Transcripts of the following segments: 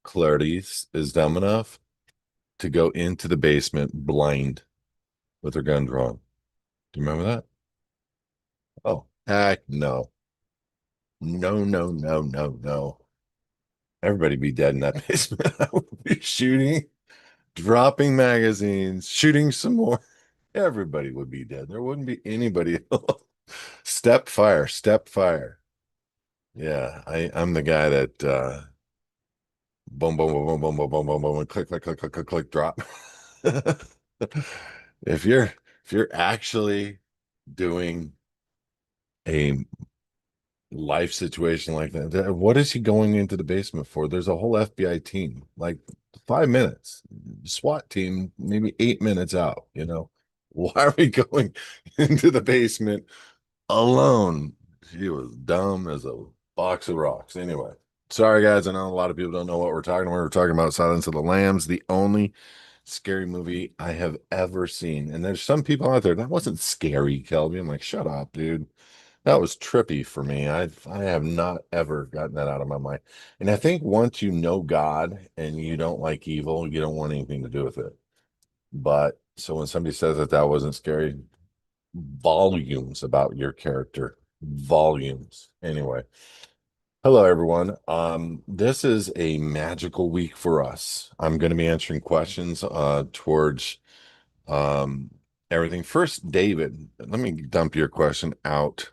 Clarice is dumb enough to go into the basement blind with her gun drawn. Do you remember that? Oh, heck no. No, no, no, no, no. Everybody be dead in that basement. I would be shooting, dropping magazines, shooting some more. Everybody would be dead. There wouldn't be anybody else. Step fire, step fire. Yeah, I'm the guy that boom, boom, boom, boom, boom, boom, boom, boom, boom, and click, click, click, click, click, click, drop. If you're actually doing a life situation like that, what is he going into the basement for? There's a whole FBI team, like 5 minutes. SWAT team, maybe 8 minutes out, you know. Why are we going into the basement alone? She was dumb as a box of rocks. Anyway, sorry guys, I know a lot of people don't know what we're talking about. We're talking about Silence of the Lambs, the only scary movie I have ever seen. And there's some people out there that wasn't scary, Kelby. I'm like, shut up, dude. That was trippy for me. I have not ever gotten that out of my mind. And I think once you know God and you don't like evil, you don't want anything to do with it. But so when somebody says that that wasn't scary, volumes about your character, volumes. Anyway, hello everyone. This is a magical week for us. I'm going to be answering questions towards um everything. First, David, let me dump your question out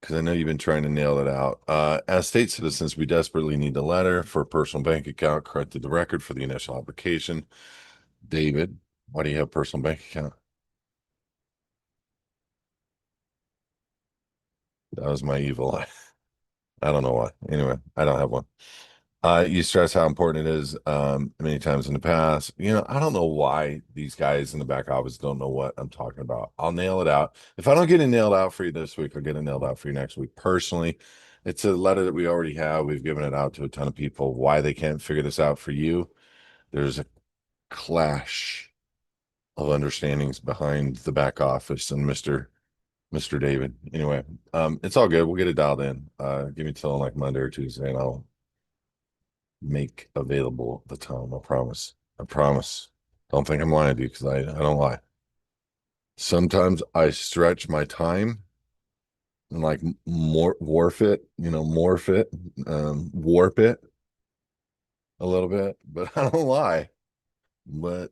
because I know you've been trying to nail it out. As state citizens, we desperately need a letter for a personal bank account corrected the record for the initial application. David, why do you have a personal bank account? That was my evil eye. I don't know why. Anyway, I don't have one. You stress how important it is many times in the past. You know, I don't know why these guys in the back office don't know what I'm talking about. I'll nail it out. If I don't get it nailed out for you this week, I'll get it nailed out for you next week. Personally, it's a letter that we already have. We've given it out to a ton of people. Why they can't figure this out for you? There's a clash of understandings behind the back office and Mr. David. Anyway, it's all good. We'll get it dialed in. Give me till like Monday or Tuesday, and I'll make available the time. I promise. I promise. Don't think I'm lying to you because I don't lie. Sometimes I stretch my time and like more morph it, warp it a little bit, but I don't lie. But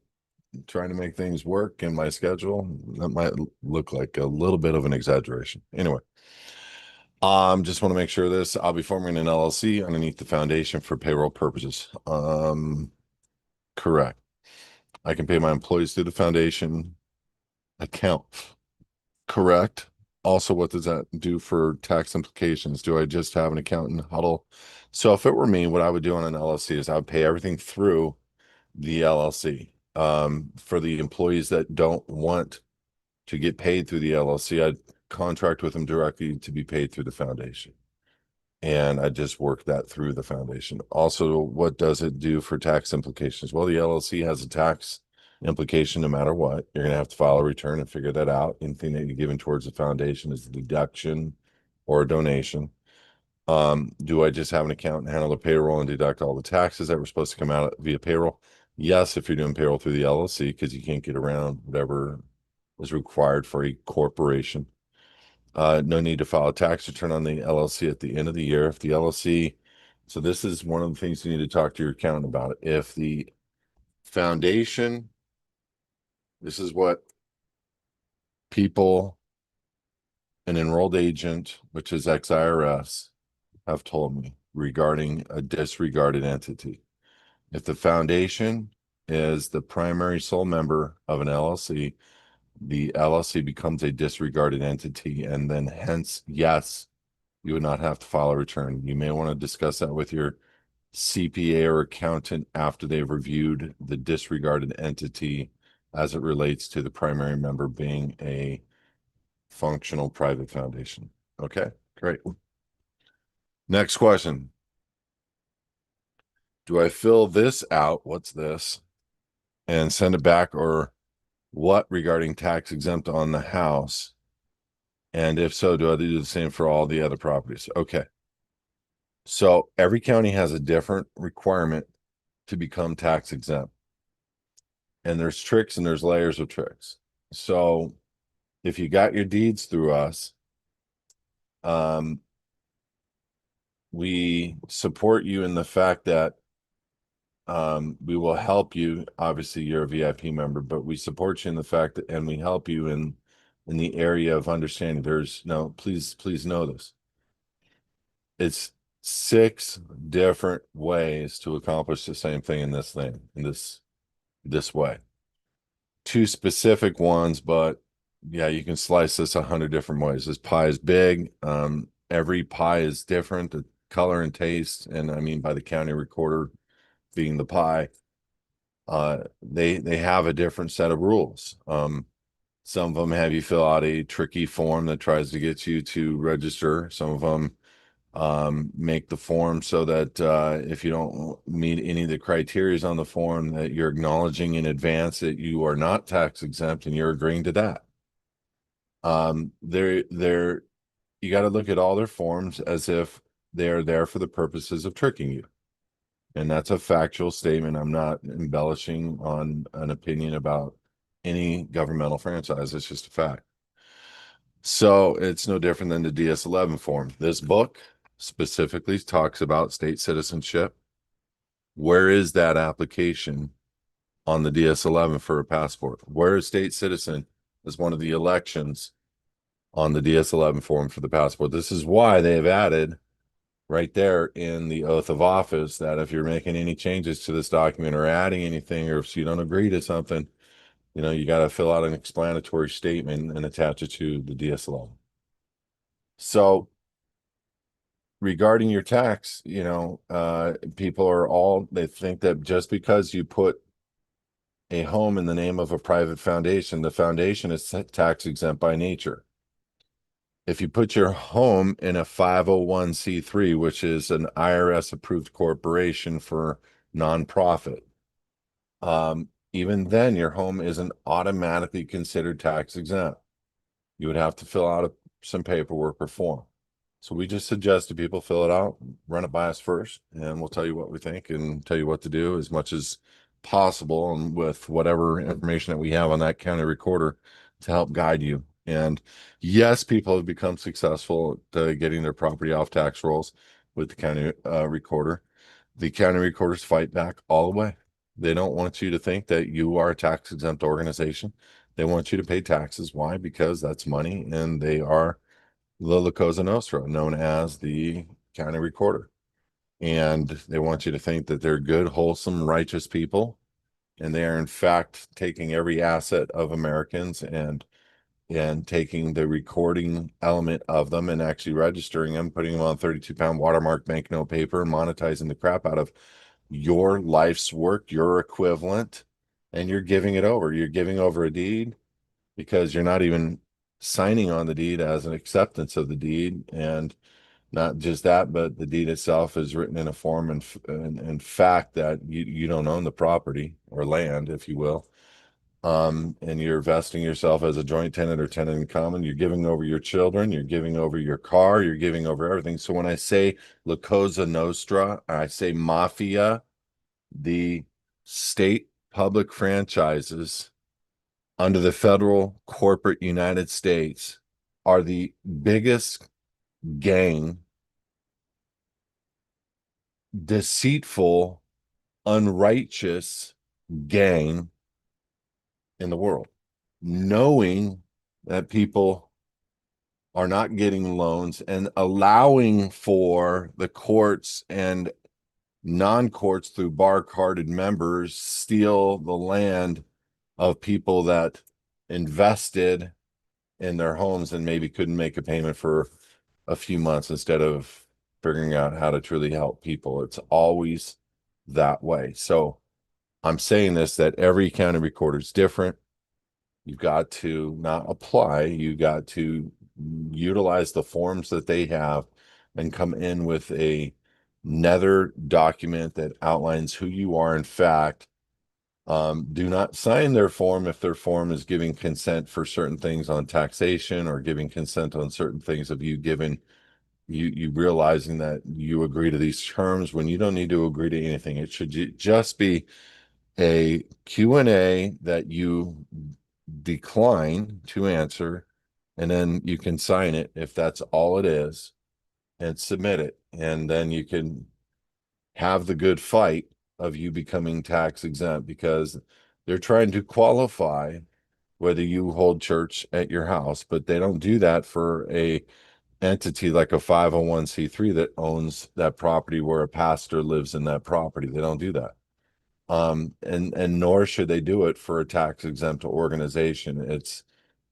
trying to make things work in my schedule, that might look like a little bit of an exaggeration. Anyway, just want to make sure this, I'll be forming an LLC underneath the foundation for payroll purposes. Correct. I can pay my employees through the foundation account. Correct. Also, what does that do for tax implications? Do I just have an accountant huddle? So if it were me, what I would do on an LLC is I would pay everything through the LLC. For the employees that don't want to get paid through the LLC, I'd contract with them directly to be paid through the foundation. And I just work that through the foundation. Also, what does it do for tax implications? Well, the LLC has a tax implication no matter what. You're going to have to file a return and figure that out. Anything that you're giving towards the foundation is a deduction or a donation. Do I just have an account and handle the payroll and deduct all the taxes that were supposed to come out via payroll? Yes, if you're doing payroll through the LLC, because you can't get around whatever is required for a corporation. No need to file a tax return on the LLC at the end of the year. If the LLC, so this is one of the things you need to talk to your accountant about. If the foundation, this is what people, an enrolled agent, which is ex-IRS, have told me regarding a disregarded entity. If the foundation is the primary sole member of an LLC, the LLC becomes a disregarded entity, and then hence, yes, you would not have to file a return. You may want to discuss that with your CPA or accountant after they've reviewed the disregarded entity as it relates to the primary member being a functional private foundation. Okay, great. Next question. Do I fill this out? What's this? And send it back, or what regarding tax exempt on the house? And if so, do I do the same for all the other properties? Okay. So every county has a different requirement to become tax exempt. And there's tricks and there's layers of tricks. So if you got your deeds through us, um, we support you in the fact that we will help you. Obviously, you're a VIP member, but we support you in the fact that, and we help you in the area of understanding. There's no, please know this. It's six different ways to accomplish the same thing in this thing, in this way. Two specific ones, but yeah, you can slice this 100 different ways. This pie is big. Every pie is different, the color and taste, and I mean by the county recorder being the pie. They have a different set of rules. Some of them have you fill out a tricky form that tries to get you to register. Some of them make the form so that if you don't meet any of the criterias on the form, that you're acknowledging in advance that you are not tax exempt and you're agreeing to that. They're you got to look at all their forms as if they're there for the purposes of tricking you. And that's a factual statement. I'm not embellishing on an opinion about any governmental franchise. It's just a fact. So it's no different than the DS-11 form. This book specifically talks about state citizenship. Where is that application on the DS-11 for a passport? Where is state citizen as one of the elections on the DS-11 form for the passport? This is why they have added right there in the oath of office that if you're making any changes to this document or adding anything, or if you don't agree to something, you got to fill out an explanatory statement and attach it to the DS-11. So regarding your tax, people are they think that just because you put a home in the name of a private foundation, the foundation is tax exempt by nature. If you put your home in a 501c3, which is an IRS approved corporation for nonprofit, even then your home isn't automatically considered tax exempt. You would have to fill out some paperwork or form. So we just suggest to people fill it out, run it by us first, and we'll tell you what we think and tell you what to do as much as possible, and with whatever information that we have on that county recorder to help guide you. And yes, people have become successful at getting their property off tax rolls with the county recorder. The county recorders fight back all the way. They don't want you to think that you are a tax exempt organization. They want you to pay taxes. Why? Because that's money, and they are the Cosa Nostra, known as the county recorder. And they want you to think that they're good, wholesome, righteous people. And they are, in fact, taking every asset of Americans and taking the recording element of them and actually registering them, putting them on 32-pound watermark banknote paper and monetizing the crap out of your life's work, your equivalent, and you're giving it over. You're giving over a deed because you're not even signing on the deed as an acceptance of the deed. And not just that, but the deed itself is written in a form and fact that you don't own the property or land, if you will. And you're vesting yourself as a joint tenant or tenant in common. You're giving over your children, you're giving over your car, you're giving over everything. So when I say La Cosa Nostra, I say mafia, the state public franchises under the federal corporate United States are the biggest gang, deceitful, unrighteous gang in the world, knowing that people are not getting loans and allowing for the courts and non-courts through bar carded members steal the land of people that invested in their homes and maybe couldn't make a payment for a few months instead of figuring out how to truly help people. It's always that way. So I'm saying this, that every county recorder is different. You've got to not apply, you got to utilize the forms that they have and come in with a nether document that outlines who you are in fact. Do not sign their form if their form is giving consent for certain things on taxation or giving consent on certain things of you giving you realizing that you agree to these terms when you don't need to agree to anything. It should just be a Q&A that you decline to answer, and then you can sign it if that's all it is and submit it. And then you can have the good fight of you becoming tax exempt because they're trying to qualify whether you hold church at your house, but they don't do that for a entity like a 501(c)(3) that owns that property where a pastor lives in that property. They don't do that. And nor should they do it for a tax exempt organization. It's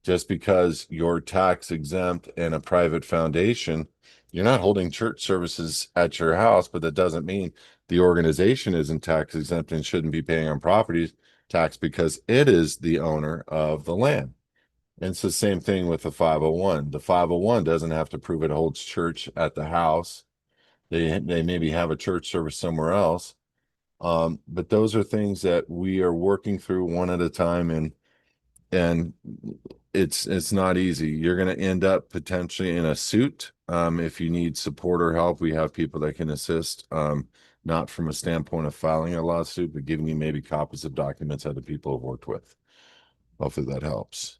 just because you're tax exempt in a private foundation, you're not holding church services at your house, but that doesn't mean the organization isn't tax exempt and shouldn't be paying on property tax because it is the owner of the land. And it's the same thing with the 501. The 501 doesn't have to prove it holds church at the house. They maybe have a church service somewhere else. But those are things that we are working through one at a time, and it's not easy. You're going to end up potentially in a suit. If you need support or help, we have people that can assist. Not from a standpoint of filing a lawsuit, but giving you maybe copies of documents other people have worked with. Hopefully that helps.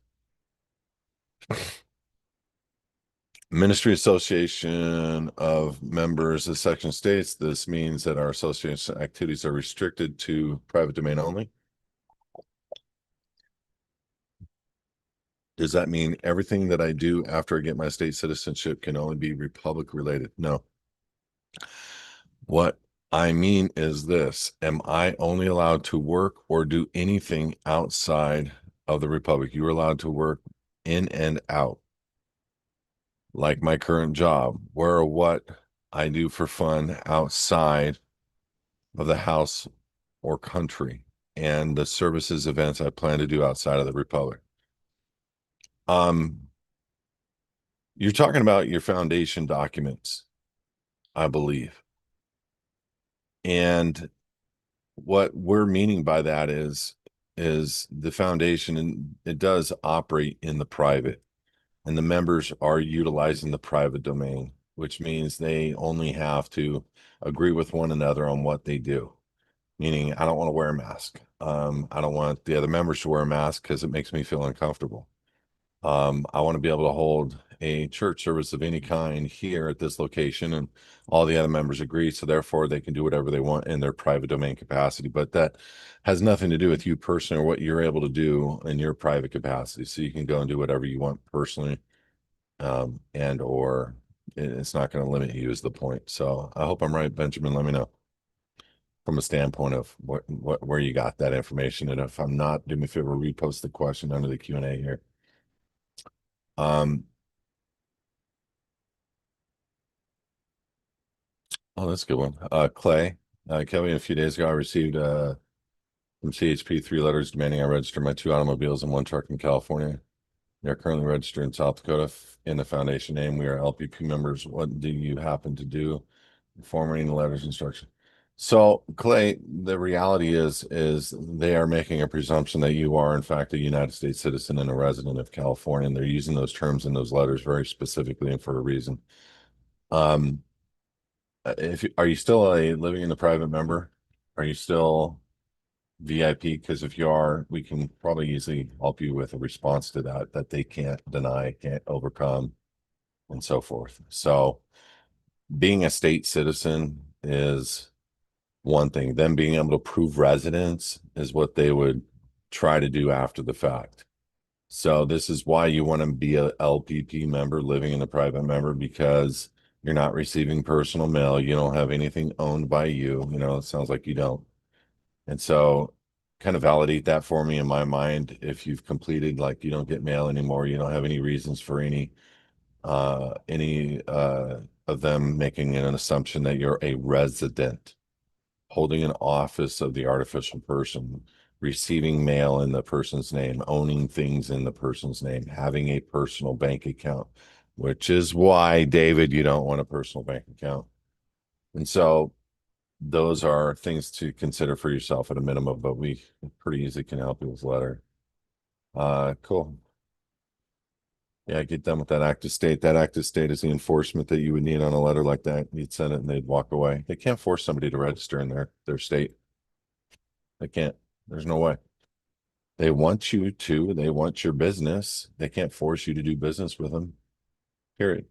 Ministry Association of Members, the section states this means that our association activities are restricted to private domain only. Does that mean everything that I do after I get my state citizenship can only be Republic related? No. What I mean is this: am I only allowed to work or do anything outside of the Republic? You are allowed to work in and out, like my current job, where or what I do for fun outside of the house or country, and the services events I plan to do outside of the Republic. Um, you're talking about your foundation documents, I believe. And what we're meaning by that is the foundation, and it does operate in the private, and the members are utilizing the private domain, which means they only have to agree with one another on what they do. Meaning, I don't want to wear a mask. I don't want the other members to wear a mask because it makes me feel uncomfortable. I want to be able to hold a church service of any kind here at this location, and all the other members agree. So therefore, they can do whatever they want in their private domain capacity. But that has nothing to do with you personally or what you're able to do in your private capacity. So you can go and do whatever you want personally, and or it's not going to limit you is the point. So I hope I'm right, Benjamin. Let me know from a standpoint of what where you got that information, and if I'm not, do me a favor, repost the question under the Q&A here. Um, oh, that's a good one. Clay, Kelly, a few days ago, I received from CHP 3 letters demanding I register my 2 automobiles and 1 truck in California. They are currently registered in South Dakota in the foundation name. We are LPP members. What do you happen to do? Forwarding the letters instruction. So, Clay, the reality is they are making a presumption that you are in fact a United States citizen and a resident of California, and they're using those terms in those letters very specifically and for a reason. Um, if are you still living in the private member? Are you still VIP? Because if you are, we can probably easily help you with a response to that they can't deny, can't overcome, and so forth. So being a state citizen is one thing. Them being able to prove residence is what they would try to do after the fact. So this is why you want to be a LPP member living in a private member, because you're not receiving personal mail. You don't have anything owned by you. You know, it sounds like you don't. And so kind of validate that for me in my mind. If you've completed, like, you don't get mail anymore, you don't have any reasons for any of them making an assumption that you're a resident, holding an office of the artificial person, receiving mail in the person's name, owning things in the person's name, having a personal bank account, which is why, David, you don't want a personal bank account. And so those are things to consider for yourself at a minimum, but we pretty easily can help you with letter. Cool. Yeah, get done with that active state. That active state is the enforcement that you would need on a letter like that. You'd send it and they'd walk away. They can't force somebody to register in their state. They can't. There's no way. They want you to, they want your business. They can't force you to do business with them, period.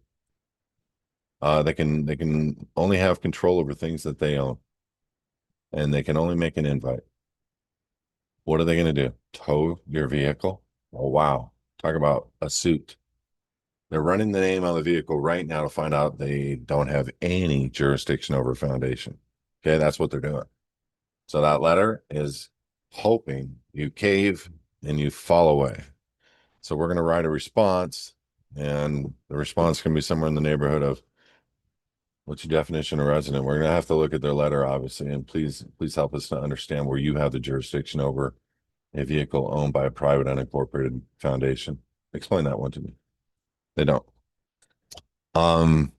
They can only have control over things that they own, and they can only make an invite. What are they going to do? Tow your vehicle? Oh, wow. Talk about a suit. They're running the name on the vehicle right now to find out they don't have any jurisdiction over foundation. Okay, that's what they're doing. So that letter is hoping you cave and you fall away. So we're going to write a response, and the response can be somewhere in the neighborhood of what's your definition of resident? We're going to have to look at their letter, obviously, and please help us to understand where you have the jurisdiction over a vehicle owned by a private unincorporated foundation. Explain that one to me. They don't. Um,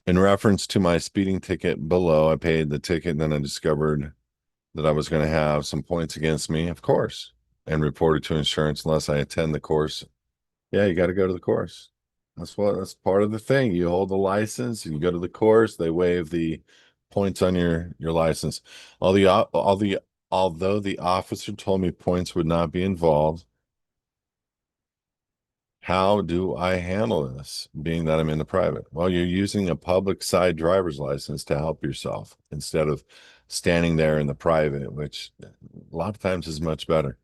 in reference to my speeding ticket below, I paid the ticket and then I discovered that I was going to have some points against me, of course, and reported to insurance unless I attend the course. Yeah, you got to go to the course. That's part of the thing. You hold the license, you go to the course, they waive the points on your license. All the although the officer told me points would not be involved, how do I handle this, being that I'm in the private? Well, you're using a public side driver's license to help yourself instead of standing there in the private, which a lot of times is much better.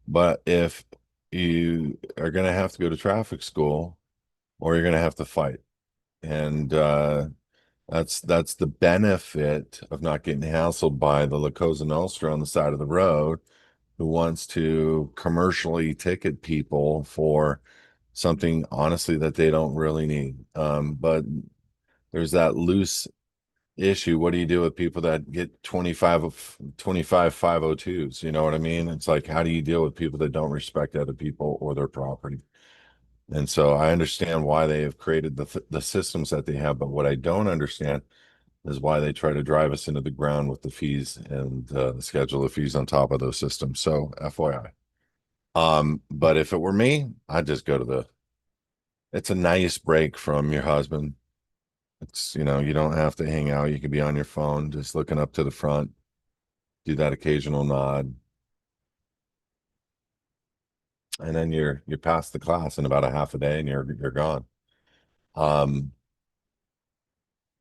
But if you are going to have to go to traffic school, or you're going to have to fight. And that's the benefit of not getting hassled by the La Cosa Nostra on the side of the road who wants to commercially ticket people for something honestly that they don't really need. But there's that loose issue. What do you do with people that get 25 502s? You know what I mean? It's like, how do you deal with people that don't respect other people or their property? And so I understand why they have created the systems that they have, but what I don't understand is why they try to drive us into the ground with the fees and the schedule of fees on top of those systems. So FYI. But if it were me, I'd just go to it's a nice break from your husband. It's, you don't have to hang out. You could be on your phone, just looking up to the front, do that occasional nod, and then you're past the class in about a half a day and you're gone. Um,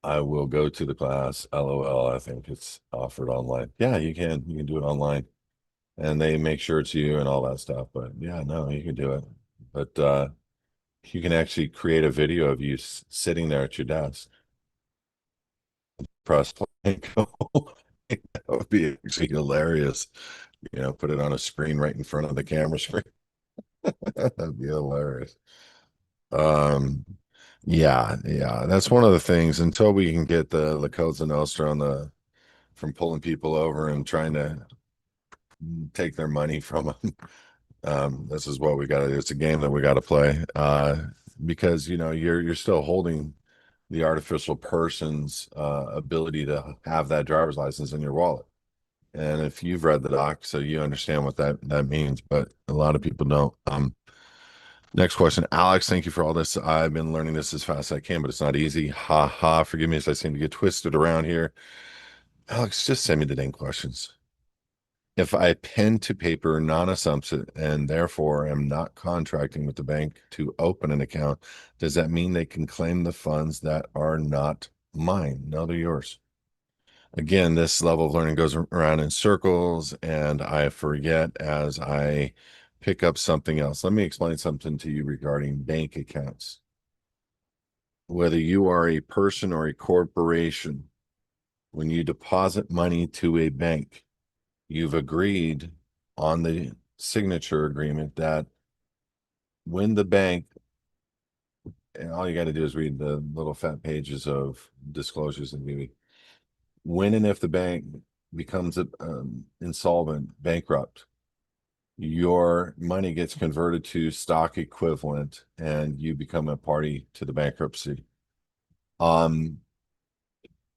I will go to the class. LOL. I think it's offered online. Yeah, you can do it online, and they make sure it's you and all that stuff. But yeah, no, you can do it. But you can actually create a video of you sitting there at your desk. Press play and go. That would be actually hilarious. Put it on a screen right in front of the camera screen. That'd be hilarious. Um, yeah, that's one of the things until we can get the La Cosa Nostra on the from pulling people over and trying to take their money from them. This is what we got to do. It's a game that we got to play. Because you're still holding the artificial person's ability to have that driver's license in your wallet. And if you've read the doc, so you understand what that means, but a lot of people don't. Next question, Alex. Thank you for all this. I've been learning this as fast as I can, but it's not easy. Ha ha. Forgive me as I seem to get twisted around here. Alex, just send me the dang questions. If I pen to paper non-assumption and therefore am not contracting with the bank to open an account, does that mean they can claim the funds that are not mine? No, they're yours. Again, this level of learning goes around in circles and I forget as I pick up something else. Let me explain something to you regarding bank accounts. Whether you are a person or a corporation, when you deposit money to a bank, you've agreed on the signature agreement that when the bank, and all you got to do is read the little fat pages of disclosures and maybe when and if the bank becomes insolvent, bankrupt, your money gets converted to stock equivalent and you become a party to the bankruptcy. Um,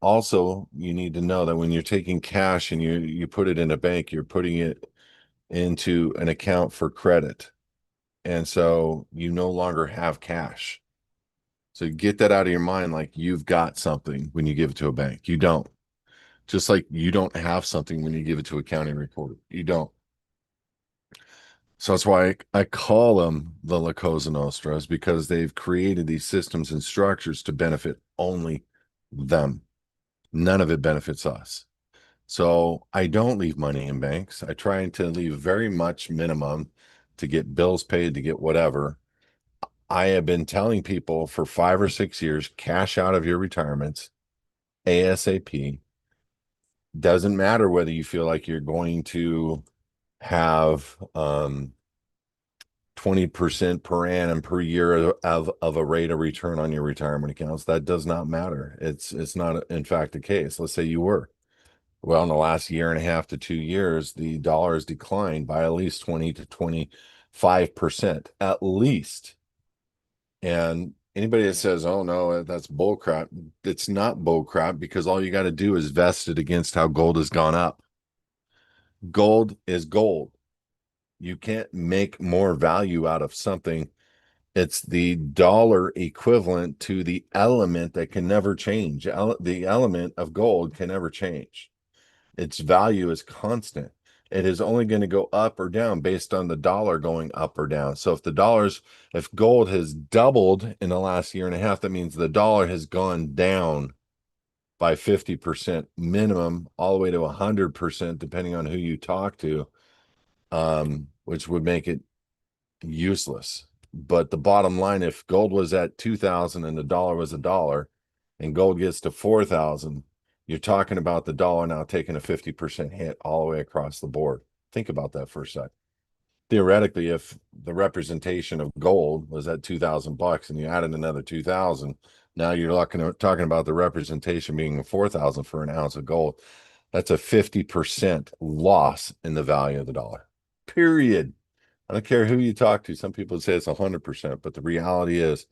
Also, you need to know that when you're taking cash and you put it in a bank, you're putting it into an account for credit. And so you no longer have cash. So get that out of your mind. Like you've got something when you give it to a bank. You don't. Just like you don't have something when you give it to a county recorder. You don't. So that's why I call them the La Cosa Nostras because they've created these systems and structures to benefit only them. None of it benefits us. So I don't leave money in banks. I try to leave very much minimum to get bills paid, to get whatever. I have been telling people for 5 or 6 years, cash out of your retirements ASAP. Doesn't matter whether you feel like you're going to have 20% per annum per year of a rate of return on your retirement accounts. That does not matter. It's not in fact the case. Let's say you were. Well, in the last year and a half to 2 years, the dollar has declined by at least 20 to 25%, at least. And anybody that says, oh no, that's bull crap, it's not bull crap because all you got to do is vest it against how gold has gone up. Gold is gold. You can't make more value out of something. It's the dollar equivalent to the element that can never change. The element of gold can never change. Its value is constant. It is only going to go up or down based on the dollar going up or down. So if gold has doubled in the last year and a half, that means the dollar has gone down by 50% minimum, all the way to 100%, depending on who you talk to, which would make it useless. But the bottom line, if gold was at 2,000 and the dollar was a dollar, and gold gets to 4,000, you're talking about the dollar now taking a 50% hit all the way across the board. Think about that for a sec. Theoretically, if the representation of gold was at 2,000 bucks and you added another 2,000, now you're talking about the representation being 4,000 for an ounce of gold. That's a 50% loss in the value of the dollar. Period. I don't care who you talk to. Some people say it's 100%, but the reality is,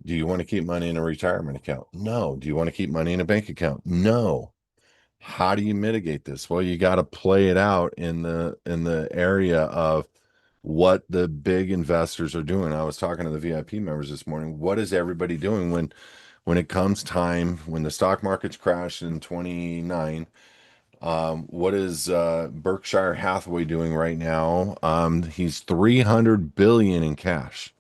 do you want to keep money in a retirement account? No. Do you want to keep money in a bank account? No. How do you mitigate this? Well, you got to play it out in the area of what the big investors are doing. I was talking to the VIP members this morning. What is everybody doing when it comes time when the stock market's crashed in 29? What is Berkshire Hathaway doing right now? He's 300 billion in cash.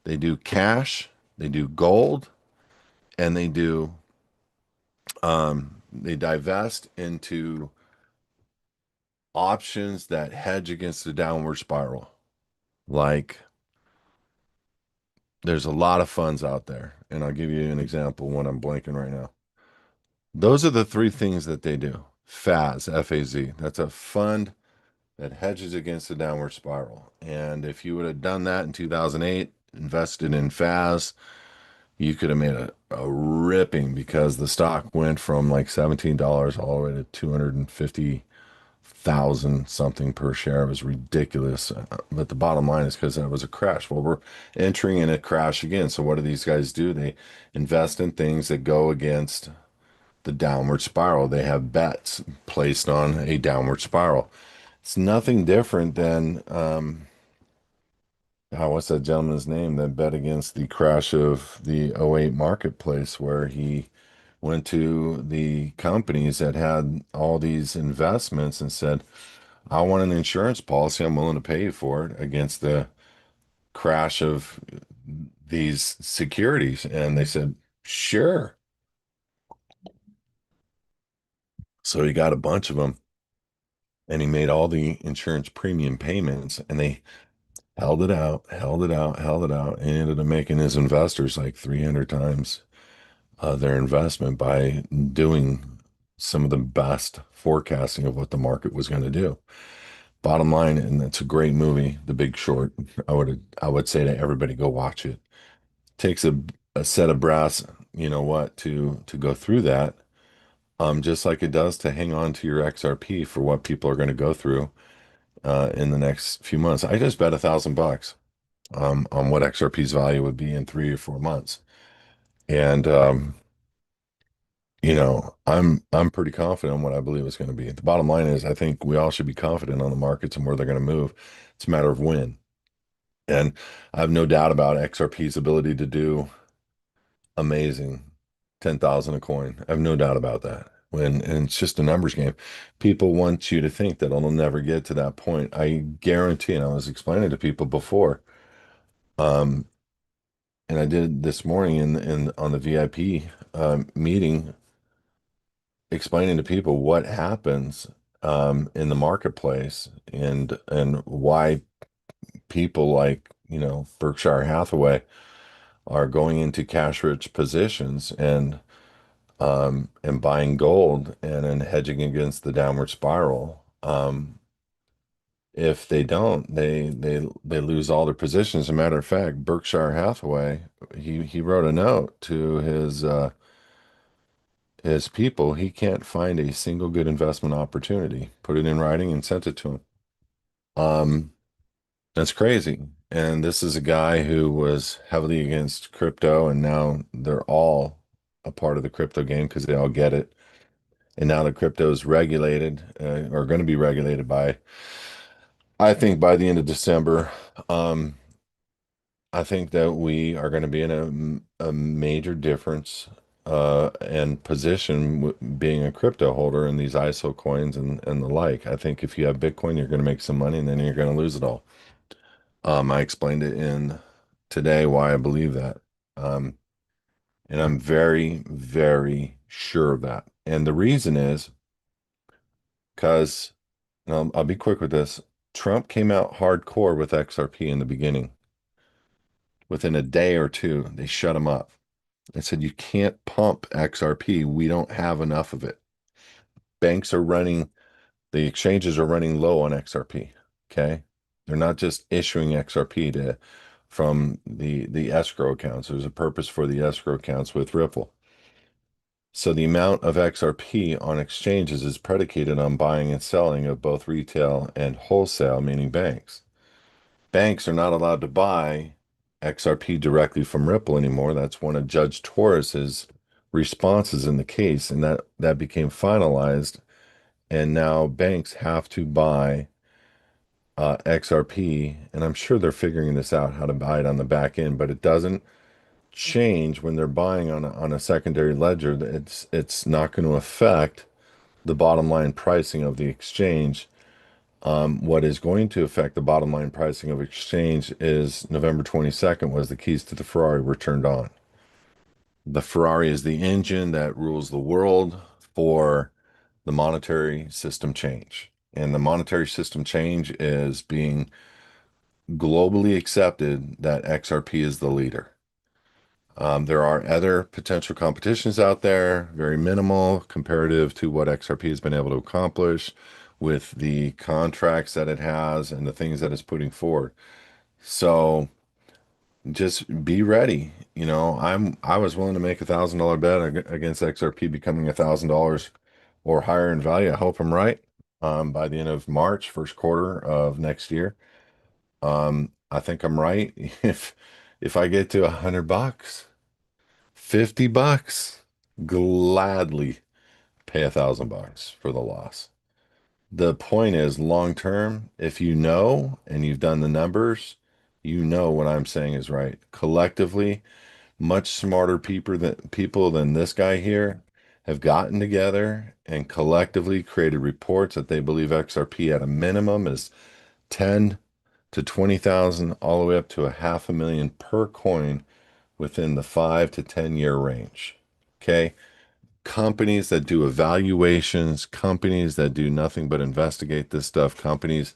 They do cash, they do gold, and they divest into options that hedge against the downward spiral. Like there's a lot of funds out there, and I'll give you an example when I'm blanking right now. Those are the three things that they do. FAZ, F-A-Z. That's a fund that hedges against the downward spiral. And if you would have done that in 2008, invested in FAZ, you could have made a ripping because the stock went from like $17 all the way to 250,000 something per share. It was ridiculous. But the bottom line is because that was a crash. Well, we're entering in a crash again. So what do these guys do? They invest in things that go against the downward spiral. They have bets placed on a downward spiral. It's nothing different than what's that gentleman's name that bet against the crash of the '08 marketplace, where he went to the companies that had all these investments and said, I want an insurance policy. I'm willing to pay you for it against the crash of these securities. And they said, sure. So he got a bunch of them and he made all the insurance premium payments, and they held it out, held it out, held it out, and ended up making his investors like 300 times their investment by doing some of the best forecasting of what the market was going to do. Bottom line, and it's a great movie, The Big Short. I would say to everybody, go watch it. Takes a set of brass, you know what, to go through that. Just like it does to hang on to your XRP for what people are going to go through in the next few months. I just bet $1,000 on what XRP's value would be in 3 or 4 months. And, you know, I'm pretty confident on what I believe it's going to be. The bottom line is I think we all should be confident on the markets and where they're going to move. It's a matter of when. And I have no doubt about XRP's ability to do amazing. 10,000 a coin. I have no doubt about that. And it's just a numbers game. People want you to think that it'll never get to that point. I guarantee, and I was explaining to people before, um, and I did this morning in on the VIP meeting, explaining to people what happens in the marketplace and why people like, Berkshire Hathaway are going into cash rich positions and buying gold and then hedging against the downward spiral. If they don't, they lose all their positions. As a matter of fact, Berkshire Hathaway, he wrote a note to his people. He can't find a single good investment opportunity. Put it in writing and sent it to him. Um, that's crazy. And this is a guy who was heavily against crypto, and now they're all a part of the crypto game because they all get it. And now that crypto is regulated, or going to be regulated by, I think by the end of December, um, I think that we are going to be in a major difference and position being a crypto holder in these ISO coins and the like. I think if you have Bitcoin, you're going to make some money and then you're going to lose it all. I explained it in today why I believe that. Um, and I'm very, very sure of that. And the reason is because, and I'll be quick with this. Trump came out hardcore with XRP in the beginning. Within a day or two, they shut him up. They said, you can't pump XRP. We don't have enough of it. Banks are running, the exchanges are running low on XRP. Okay. They're not just issuing XRP from the escrow accounts. There's a purpose for the escrow accounts with Ripple. So the amount of XRP on exchanges is predicated on buying and selling of both retail and wholesale, meaning banks. Banks are not allowed to buy XRP directly from Ripple anymore. That's one of Judge Torres's responses in the case, and that became finalized. And now banks have to buy XRP, and I'm sure they're figuring this out how to buy it on the back end, but it doesn't change when they're buying on a secondary ledger. It's not going to affect the bottom line pricing of the exchange. What is going to affect the bottom line pricing of exchange is November 22nd was the keys to the Ferrari were turned on. The Ferrari is the engine that rules the world for the monetary system change. And the monetary system change is being globally accepted that XRP is the leader. There are other potential competitions out there, very minimal comparative to what XRP has been able to accomplish with the contracts that it has and the things that it's putting forward. So just be ready. I was willing to make $1,000 bet against XRP becoming $1,000 or higher in value. I hope I'm right. By the end of March, first quarter of next year. I think I'm right. If I get to $100, $50, gladly pay $1,000 for the loss. The point is long term, if you know and you've done the numbers, you know what I'm saying is right. Collectively, much smarter people than this guy here have gotten together and collectively created reports that they believe XRP at a minimum is 10 to 20,000 all the way up to a half a million per coin within the 5 to 10 year range. Okay. Companies that do evaluations, companies that do nothing but investigate this stuff, companies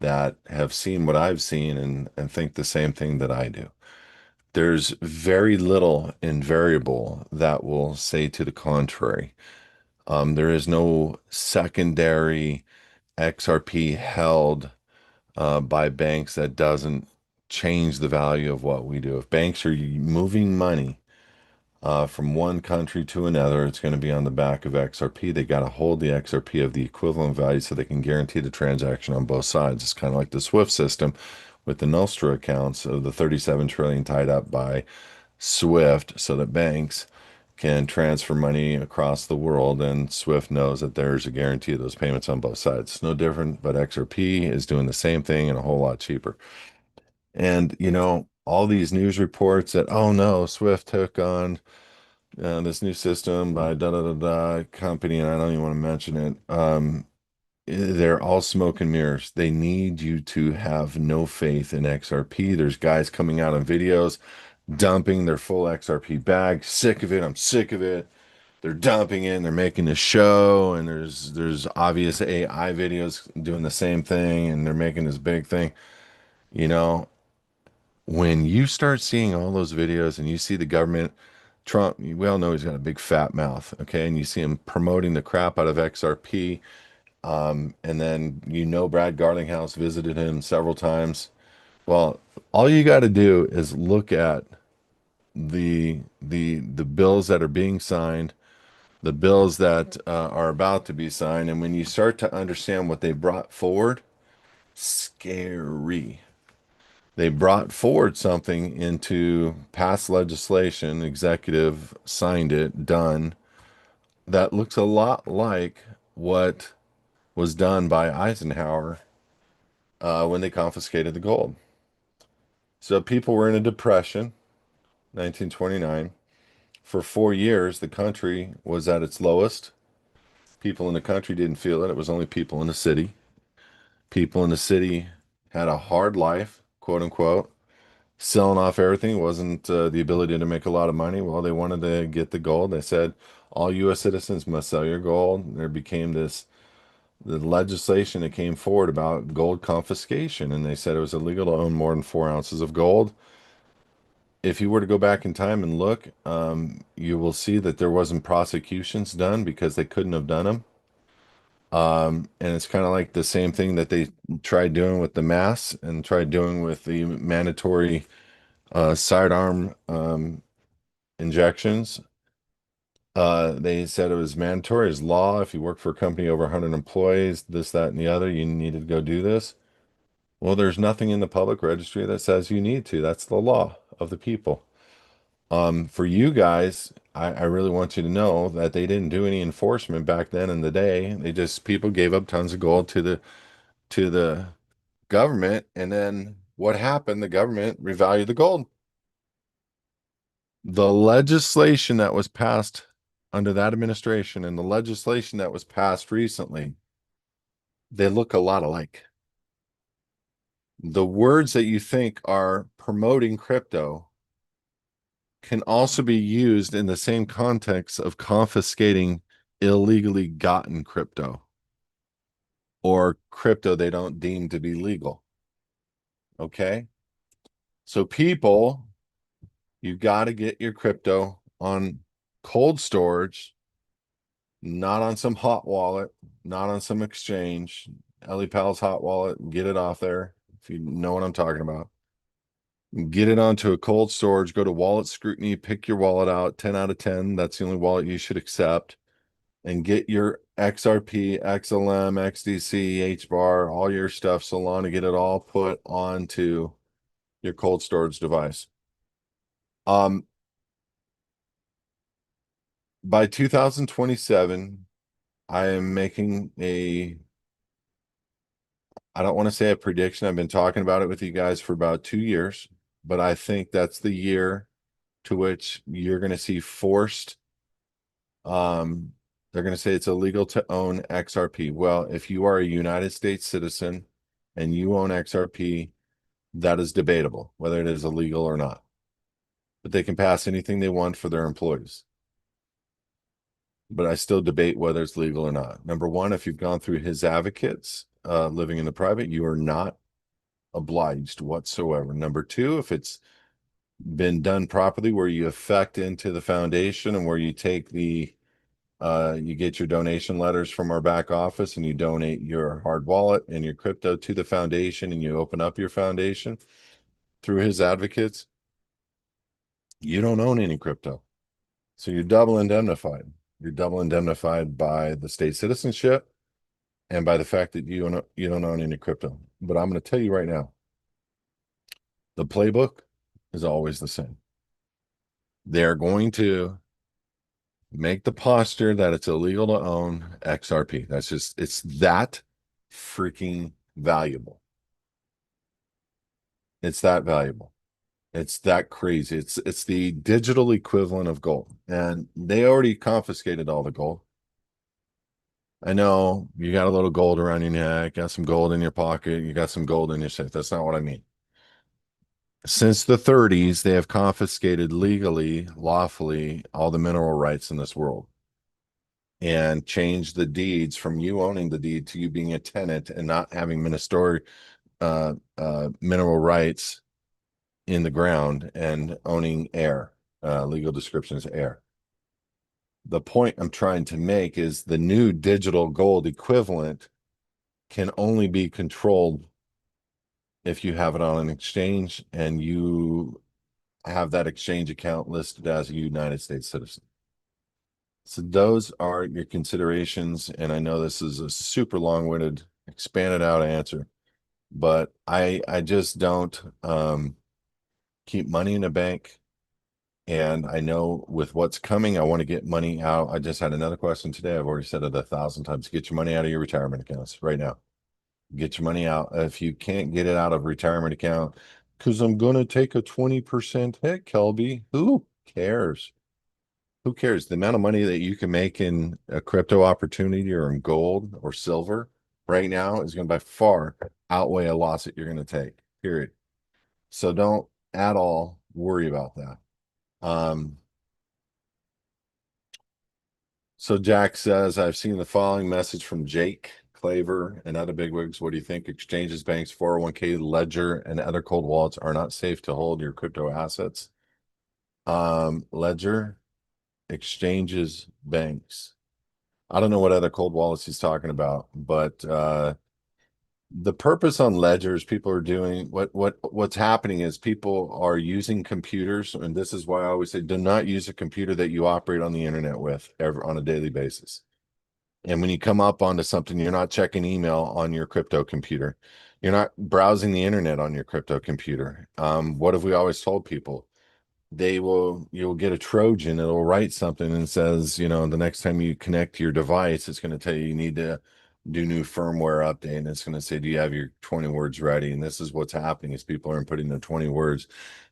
that have seen what I've seen and think the same thing that I do. There's very little in variable that will say to the contrary. There is no secondary XRP held by banks that doesn't change the value of what we do. If banks are moving money from one country to another, it's going to be on the back of XRP. They got to hold the XRP of the equivalent value so they can guarantee the transaction on both sides. It's kind of like the SWIFT system with the Nostra accounts of the 37 trillion tied up by SWIFT so that banks can transfer money across the world, and Swift knows that there's a guarantee of those payments on both sides. No different, but XRP is doing the same thing and a whole lot cheaper. And, all these news reports that, oh no, Swift took on this new system by da da da da company, and I don't even want to mention it. They're all smoke and mirrors. They need you to have no faith in XRP. There's guys coming out on videos dumping their full XRP bag. Sick of it. I'm sick of it. They're dumping it and they're making a show, and there's obvious AI videos doing the same thing, and they're making this big thing. You know, when you start seeing all those videos and you see the government, Trump, we all know he's got a big fat mouth, okay? And you see him promoting the crap out of XRP. And then Brad Garlinghouse visited him several times. Well, all you got to do is look at the bills that are being signed, the bills that are about to be signed, and when you start to understand what they brought forward, scary. They brought forward something into past legislation, executive signed it, done, that looks a lot like what was done by Eisenhower when they confiscated the gold. So people were in a depression, 1929. For 4 years, the country was at its lowest. People in the country didn't feel it. It was only people in the city. People in the city had a hard life, quote unquote, selling off everything. It wasn't the ability to make a lot of money. Well, they wanted to get the gold. They said all U.S. citizens must sell your gold. There became the legislation that came forward about gold confiscation, and they said it was illegal to own more than 4 ounces of gold. If you were to go back in time and look, you will see that there wasn't prosecutions done because they couldn't have done them. And it's kind of like the same thing that they tried doing with the mass and tried doing with the mandatory sidearm injections. They said it was mandatory as law. If you work for a company over 100 employees, this, that, and the other, you needed to go do this. Well, there's nothing in the public registry that says you need to. That's the law of the people. For you guys, I really want you to know that they didn't do any enforcement back then in the day. They just people gave up tons of gold to the government, and then what happened? The government revalued the gold. The legislation that was passed under that administration and the legislation that was passed recently, they look a lot alike. The words that you think are promoting crypto can also be used in the same context of confiscating illegally gotten crypto or crypto they don't deem to be legal. Okay? So people, you got to get your crypto on cold storage, not on some hot wallet, not on some exchange. Ellie Pal's hot wallet, get it off there if you know what I'm talking about. Get it onto a cold storage, go to wallet scrutiny, pick your wallet out, 10 out of 10. That's the only wallet you should accept. And get your XRP, XLM, XDC, HBAR, all your stuff, Solana, get it all put onto your cold storage device. Um, by 2027, I am making I don't want to say a prediction. I've been talking about it with you guys for about 2 years, but I think that's the year to which you're going to see forced, they're going to say it's illegal to own XRP. Well, if you are a United States citizen and you own XRP, that is debatable, whether it is illegal or not. But they can pass anything they want for their employees. But I still debate whether it's legal or not. Number one, if you've gone through HISAdvocates, living in the private, you are not obliged whatsoever. Number two, if it's been done properly, where you affect into the foundation and where you take you get your donation letters from our back office and you donate your hard wallet and your crypto to the foundation and you open up your foundation through HISadvocates, you don't own any crypto. So you're double indemnified. You're double indemnified by the state citizenship and by the fact that you don't own any crypto. But I'm going to tell you right now, the playbook is always the same. They're going to Make the posture that it's illegal to own XRP. It's that freaking valuable. It's that valuable. It's that crazy. It's the digital equivalent of gold. And they already confiscated all the gold. I know you got a little gold around your neck, got some gold in your pocket, you got some gold in your safe. That's not what I mean. Since the 30s, they have confiscated legally, lawfully, all the mineral rights in this world and changed the deeds from you owning the deed to you being a tenant and not having ministerial mineral rights in the ground and owning air. Legal description is air. The point I'm trying to make is the new digital gold equivalent can only be controlled if you have it on an exchange and you have that exchange account listed as a United States citizen. So those are your considerations. And I know this is a super long-winded, expanded out answer, but I just don't keep money in a bank. And I know with what's coming, I want to get money out. I just had another question today. I've already said it 1,000 times. Get your money out of your retirement accounts right now. Get your money out. If you can't get it out of retirement account, because I'm going to take a 20% hit, Kelby. Who cares? Who cares? The amount of money that you can make in a crypto opportunity or in gold or silver right now is going to by far outweigh a loss that you're going to take, period. So don't at all worry about that. Um, so Jack says, I've seen the following message from Jake Claver and other bigwigs. What do you think? Exchanges, banks, 401k, ledger, and other cold wallets are not safe to hold your crypto assets. Ledger, exchanges, banks. I don't know what other cold wallets he's talking about, but the purpose on ledgers, people are doing what's happening is people are using computers, and this is why I always say do not use a computer that you operate on the internet with ever on a daily basis. And when you come up onto something, you're not checking email on your crypto computer. You're not browsing the internet on your crypto computer. What have we always told people? You'll get a Trojan, it'll write something and says, the next time you connect your device, it's going to tell you need to do new firmware update. And it's going to say, do you have your 20 words ready? And this is what's happening is people are inputting their 20 words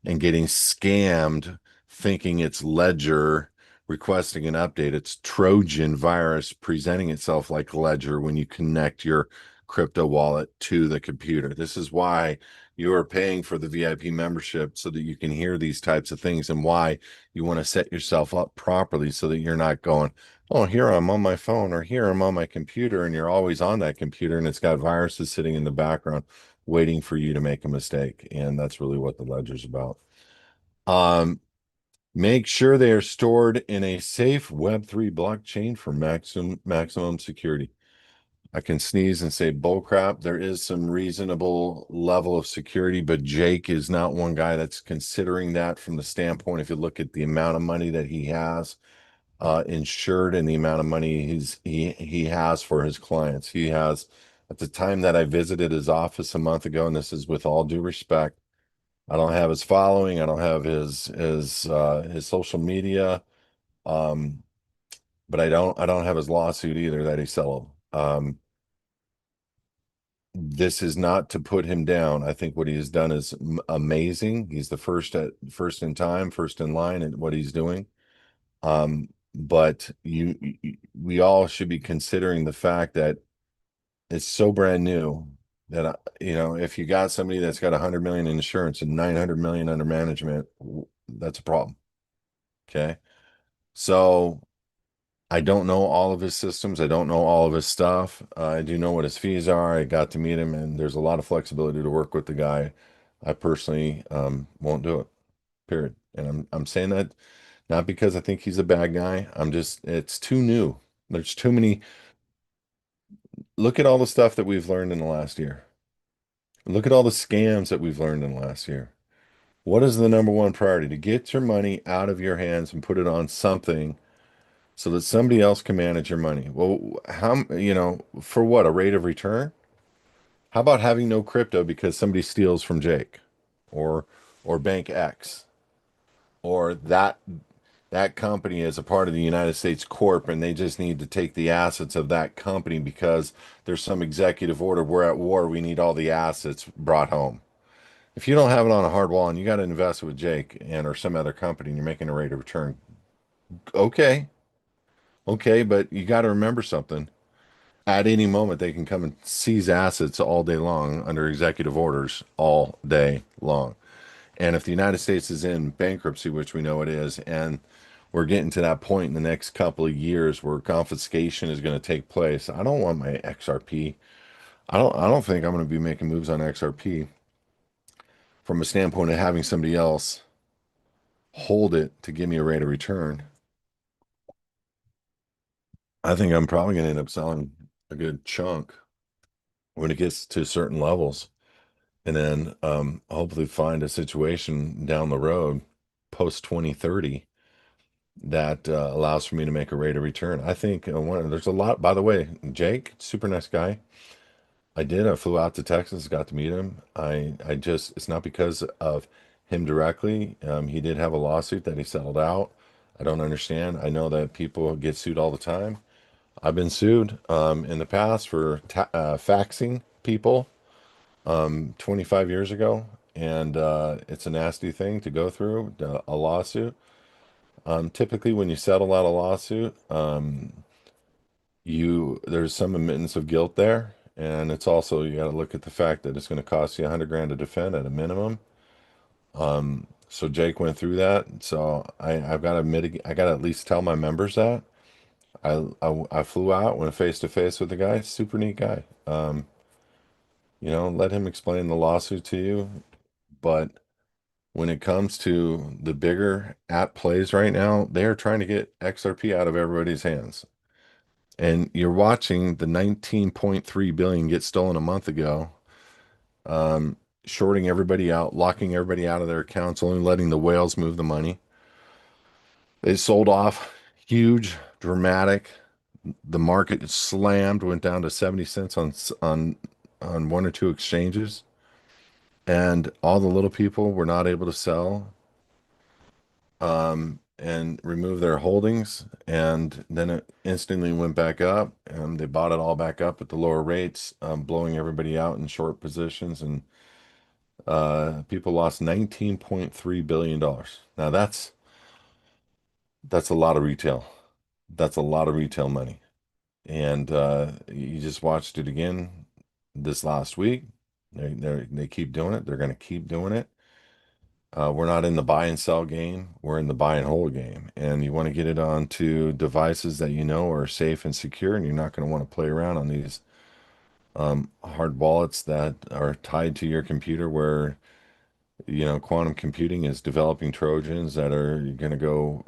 and getting scammed, thinking it's Ledger requesting an update. It's Trojan virus presenting itself like Ledger when you connect your crypto wallet to the computer. This is why you are paying for the VIP membership so that you can hear these types of things and why you want to set yourself up properly so that you're not going, oh, here I'm on my phone or here I'm on my computer, and you're always on that computer and it's got viruses sitting in the background waiting for you to make a mistake. And that's really what the ledger's about. Um, Make sure they are stored in a safe Web3 blockchain for maximum security. I can sneeze and say bullcrap. There is some reasonable level of security, but Jake is not one guy that's considering that from the standpoint. If you look at the amount of money that he has insured and the amount of money he has for his clients, he has. At the time that I visited his office a month ago, and this is with all due respect, I don't have his following. I don't have his social media. Um, but I don't have his lawsuit either that he settled. This is not to put him down. I think what he has done is amazing. He's the first in time, first in line at what he's doing. But we all should be considering the fact that it's so brand new that if you got somebody that's got 100 million in insurance and 900 million under management, that's a problem. Okay, so I don't know all of his systems. I don't know all of his stuff. I do know what his fees are. I got to meet him, and there's a lot of flexibility to work with the guy. I personally won't do it, period. And I'm saying that not because I think he's a bad guy. It's too new. There's too many. Look at all the stuff that we've learned in the last year. Look at all the scams that we've learned in the last year. What is the number one priority? To get your money out of your hands and put it on something so that somebody else can manage your money. Well, for what? A rate of return? How about having no crypto because somebody steals from Jake or Bank X or that? that company is a part of the United States Corp, and they just need to take the assets of that company because there's some executive order. We're at war. We need all the assets brought home. If you don't have it on a hard wall and you got to invest with Jake and or some other company and you're making a rate of return, okay, okay, but you got to remember something. At any moment, they can come and seize assets all day long under executive orders all day long. And if the United States is in bankruptcy, which we know it is, and we're getting to that point in the next couple of years where confiscation is going to take place, I don't want my XRP. I don't think I'm going to be making moves on XRP from a standpoint of having somebody else hold it to give me a rate of return. I think I'm probably going to end up selling a good chunk when it gets to certain levels, and then hopefully find a situation down the road post 2030 that allows for me to make a rate of return. I think there's a lot, by the way, Jake, super nice guy. I flew out to Texas, got to meet him. I just, it's not because of him directly. He did have a lawsuit that he settled out. I don't understand. I know that people get sued all the time. I've been sued in the past for faxing people 25 years ago, and it's a nasty thing to go through, a lawsuit. Typically, when you settle out a lawsuit, there's some admittance of guilt there, and it's also you got to look at the fact that it's going to cost you 100 grand to defend at a minimum. So Jake went through that, so I've got to mitigate. I got to at least tell my members that I flew out, went face to face with the guy, super neat guy. Let him explain the lawsuit to you, but when it comes to the bigger app plays right now, they are trying to get XRP out of everybody's hands. And you're watching the 19.3 billion get stolen a month ago, um, shorting everybody out, locking everybody out of their accounts, only letting the whales move the money. They sold off huge, dramatic. The market slammed, went down to 70 cents on one or two exchanges, and all the little people were not able to sell and remove their holdings. And then it instantly went back up, and they bought it all back up at the lower rates, blowing everybody out in short positions. And people lost $19.3 billion. Now that's a lot of retail. That's a lot of retail money. And you just watched it again this last week. They keep doing it. They're going to keep doing it. We're not in the buy and sell game. We're in the buy and hold game. And you want to get it onto devices that you know are safe and secure, and you're not going to want to play around on these hard wallets that are tied to your computer where, quantum computing is developing Trojans that are going to go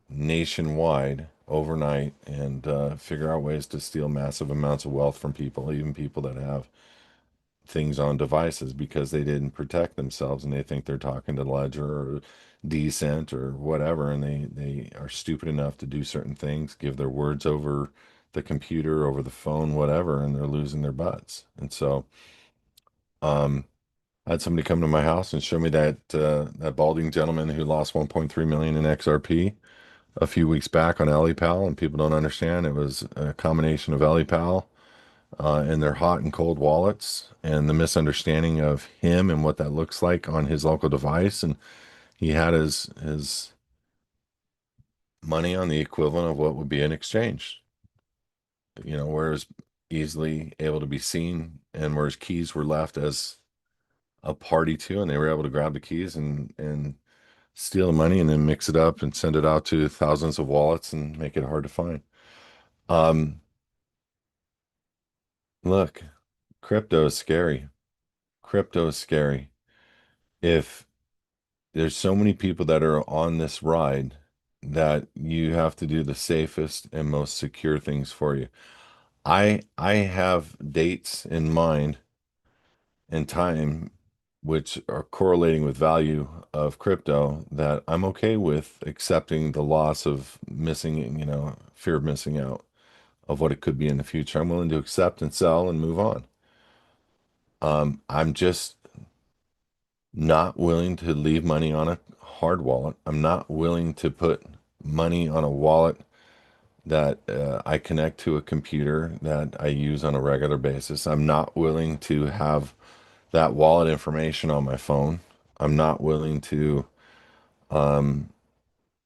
nationwide overnight and figure out ways to steal massive amounts of wealth from people, even people that have things on devices because they didn't protect themselves and they think they're talking to Ledger or Decent or whatever, and they are stupid enough to do certain things, give their words over the computer, over the phone, whatever, and they're losing their butts. And so, I had somebody come to my house and show me that balding gentleman who lost 1.3 million in XRP a few weeks back on EliPal, and people don't understand it was a combination of EliPal and their hot and cold wallets and the misunderstanding of him and what that looks like on his local device. And he had his money on the equivalent of what would be an exchange, whereas easily able to be seen and where his keys were left as a party to, and they were able to grab the keys and steal the money and then mix it up and send it out to thousands of wallets and make it hard to find. Um, Look, crypto is scary. Crypto is scary. If there's so many people that are on this ride that you have to do the safest and most secure things for you. I have dates in mind and time which are correlating with value of crypto that I'm okay with accepting the loss of missing, fear of missing out of what it could be in the future. I'm willing to accept and sell and move on. I'm just not willing to leave money on a hard wallet. I'm not willing to put money on a wallet that I connect to a computer that I use on a regular basis. I'm not willing to have that wallet information on my phone. I'm not willing to um,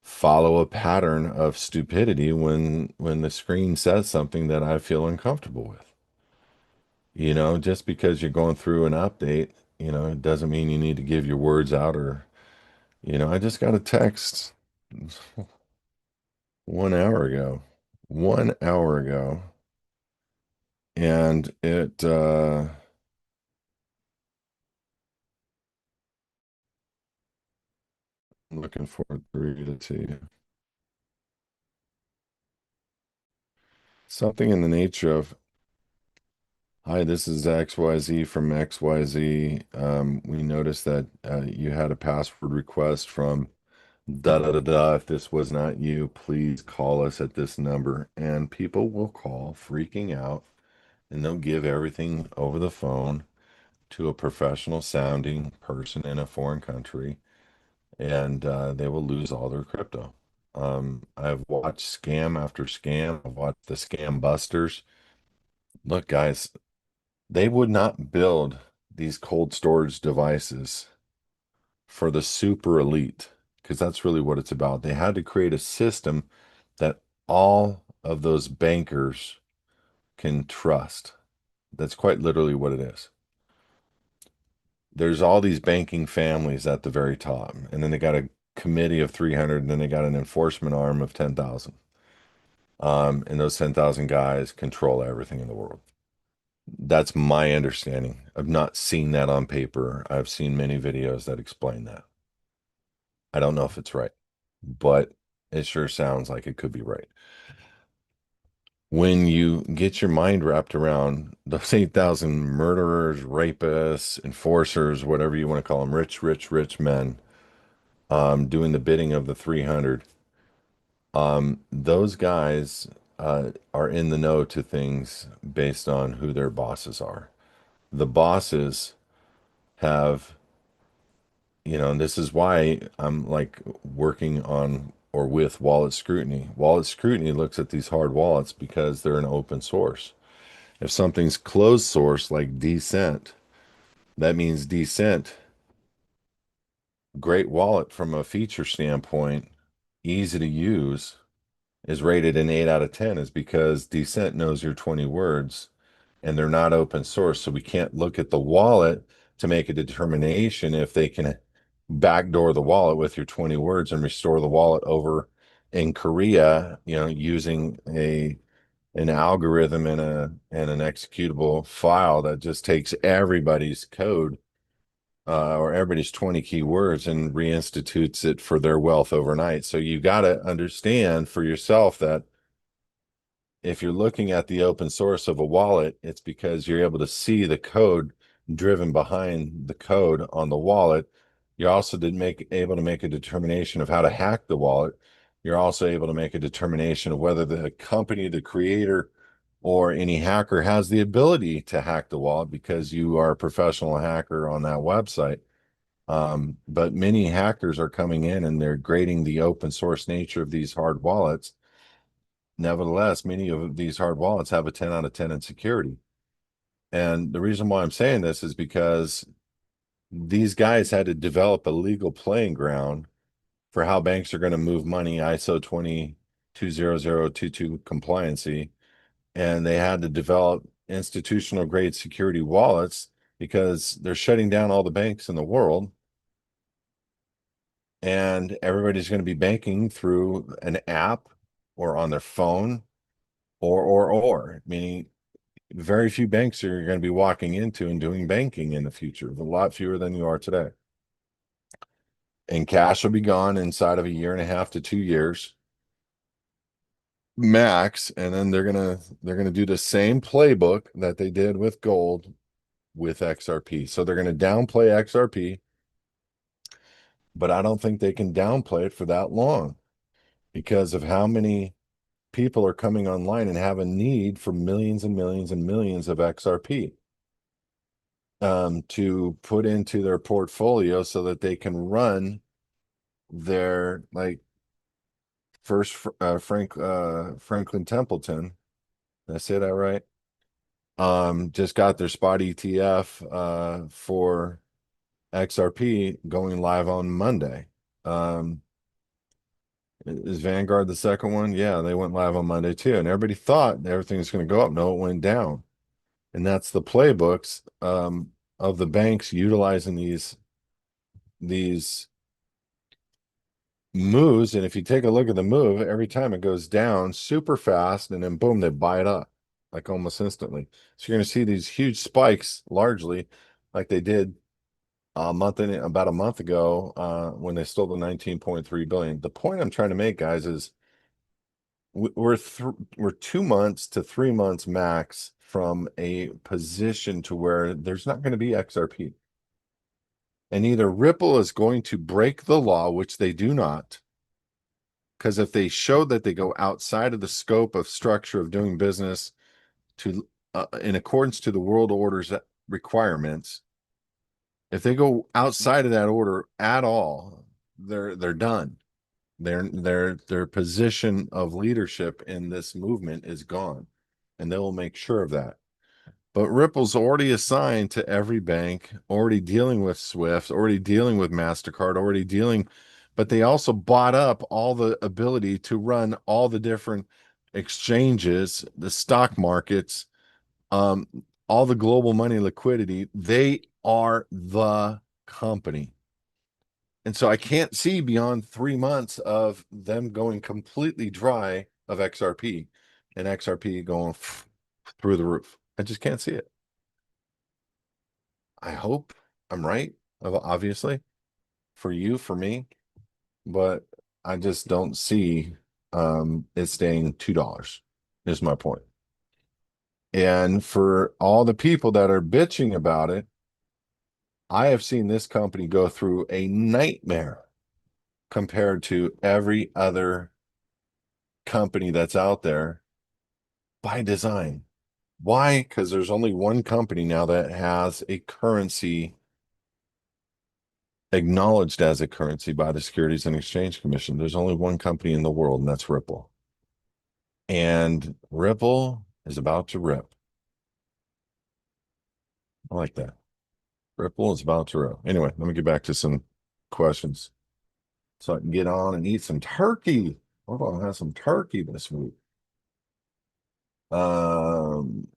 follow a pattern of stupidity when the screen says something that I feel uncomfortable with. Just because you're going through an update, it doesn't mean you need to give your words out or, I just got a text 1 hour ago, 1 hour ago, and I'm looking forward to read it to you. Something in the nature of, hi, this is XYZ from XYZ. We noticed that you had a password request from da da da da. If this was not you, please call us at this number. And people will call freaking out and they'll give everything over the phone to a professional sounding person in a foreign country and they will lose all their crypto. I've watched scam after scam. I've watched the scam busters. Look, guys, they would not build these cold storage devices for the super elite because that's really what it's about. They had to create a system that all of those bankers can trust. That's quite literally what it is. There's all these banking families at the very top, and then they got a committee of 300, and then they got an enforcement arm of 10,000. And those 10,000 guys control everything in the world. That's my understanding. I've not seen that on paper. I've seen many videos that explain that. I don't know if it's right, but it sure sounds like it could be right. When you get your mind wrapped around those 8,000 murderers, rapists, enforcers, whatever you want to call them, rich, rich, rich men, doing the bidding of the 300, those guys are in the know to things based on who their bosses are. The bosses have, and this is why I'm like working on or with wallet scrutiny. Wallet scrutiny looks at these hard wallets because they're an open source. If something's closed source like Decent, that means Decent, great wallet from a feature standpoint, easy to use, is rated an 8 out of 10 is because Decent knows your 20 words and they're not open source. So we can't look at the wallet to make a determination if they can backdoor the wallet with your 20 words and restore the wallet over in Korea, using an algorithm and an executable file that just takes everybody's code or everybody's 20 keywords and reinstitutes it for their wealth overnight. So you got to understand for yourself that if you're looking at the open source of a wallet, it's because you're able to see the code driven behind the code on the wallet. You're also able to make a determination of how to hack the wallet. You're also able to make a determination of whether the company, the creator, or any hacker has the ability to hack the wallet because you are a professional hacker on that website. But many hackers are coming in and they're grading the open source nature of these hard wallets. Nevertheless, many of these hard wallets have a 10 out of 10 in security. And the reason why I'm saying this is because these guys had to develop a legal playing ground for how banks are going to move money, ISO 20022 compliancy, and they had to develop institutional grade security wallets because they're shutting down all the banks in the world and everybody's going to be banking through an app or on their phone or meaning very few banks are going to be walking into and doing banking in the future, a lot fewer than you are today. And cash will be gone inside of a year and a half to 2 years max. And then they're gonna do the same playbook that they did with gold with XRP. So they're going to downplay XRP, but I don't think they can downplay it for that long because of how many people are coming online and have a need for millions and millions and millions of XRP to put into their portfolio so that they can run their like First, Franklin Templeton. Did I say that right? Just got their spot ETF for XRP going live on Monday. Um, is Vanguard the second one? Yeah, they went live on Monday too, and everybody thought everything's going to go up. No, it went down, and that's the playbooks of the banks utilizing these moves. And if you take a look at the move, every time it goes down super fast, and then boom, they buy it up like almost instantly. So you're going to see these huge spikes, largely like they did about a month ago when they stole the 19.3 billion. The point I'm trying to make, guys, is we're 2 months to 3 months max from a position to where there's not going to be XRP. And either Ripple is going to break the law, which they do not, because if they show that they go outside of the scope of structure of doing business to in accordance to the world order's requirements, if they go outside of that order at all, they're done. Their position of leadership in this movement is gone, and they will make sure of that. But Ripple's already assigned to every bank, already dealing with Swift, already dealing with MasterCard, already dealing, but they also bought up all the ability to run all the different exchanges, the stock markets, um, all the global money liquidity. They are the company. And so I can't see beyond 3 months of them going completely dry of XRP and XRP going through the roof. I just can't see it. I hope I'm right, obviously, for you, for me, but I just don't see it staying $2 is my point. And for all the people that are bitching about it, I have seen this company go through a nightmare compared to every other company that's out there by design. Why? Because there's only one company now that has a currency acknowledged as a currency by the Securities and Exchange Commission. There's only one company in the world, and that's Ripple. And Ripple is about to rip. I like that. Ripple is about to rip. Anyway, let me get back to some questions so I can get on and eat some turkey. We're going to have some turkey this week. Um,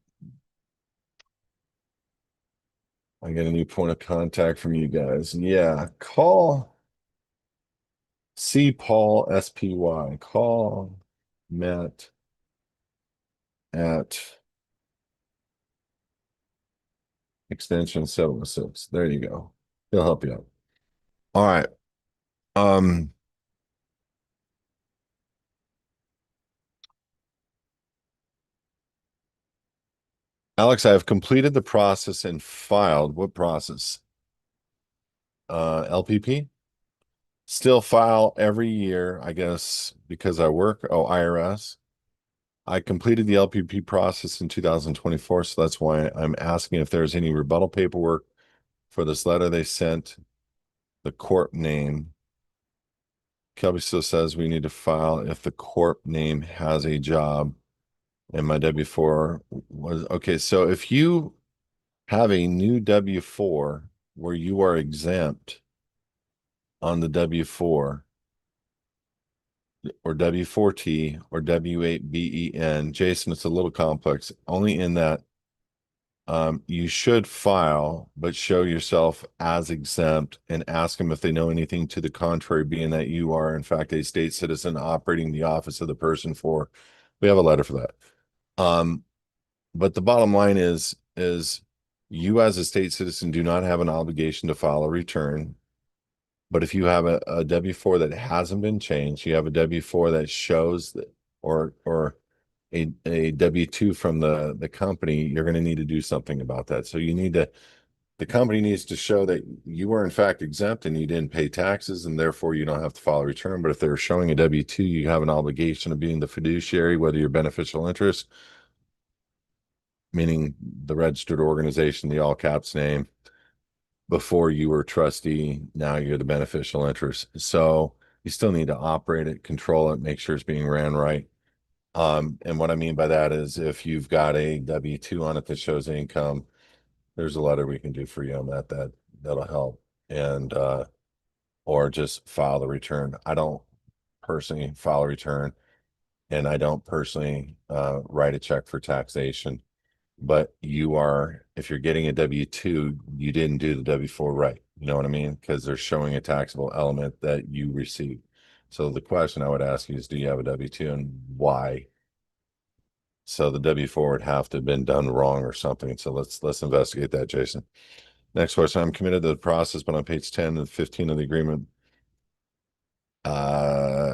I get a new point of contact from you guys. Yeah, call C Paul SPY. Call Matt at extension 706. There you go. He'll help you out. All right. Um, Alex, I have completed the process and filed. What process? LPP? Still file every year, I guess, because I work. Oh, IRS. I completed the LPP process in 2024, so that's why I'm asking if there's any rebuttal paperwork for this letter they sent, the corp name. Kelby still says we need to file if the corp name has a job, and my W-4 was okay. So if you have a new W-4 where you are exempt on the W-4 or W-4T or W-8BEN, Jason, it's a little complex, only in that you should file, but show yourself as exempt and ask them if they know anything to the contrary, being that you are, in fact, a state citizen operating the office of the person for. We have a letter for that. But the bottom line is you as a state citizen do not have an obligation to file a return. But if you have a W-4 that hasn't been changed, you have a W-4 that shows that, or a W-2 from the company, you're going to need to do something about that. So the company needs to show that you are in fact exempt and you didn't pay taxes, and therefore you don't have to file a return. But if they're showing a W-2, you have an obligation of being the fiduciary, whether you're beneficial interest, meaning the registered organization, the all caps name. Before you were trustee, now you're the beneficial interest. So You still need to operate it, control it, make sure it's being ran right. And what I mean by that is if you've got a W-2 on it that shows income, there's a letter we can do for you on that'll help. And or just file the return. I don't personally file a return, and I don't personally write a check for taxation. But you are, if you're getting a W-2, you didn't do the W-4 right. You know what I mean? Because they're showing a taxable element that you received. So the question I would ask you is, do you have a W-2 and why? So the W-4 would have to have been done wrong or something. So let's investigate that, Jason. Next question. I'm committed to the process, but on page 10 and 15 of the agreement,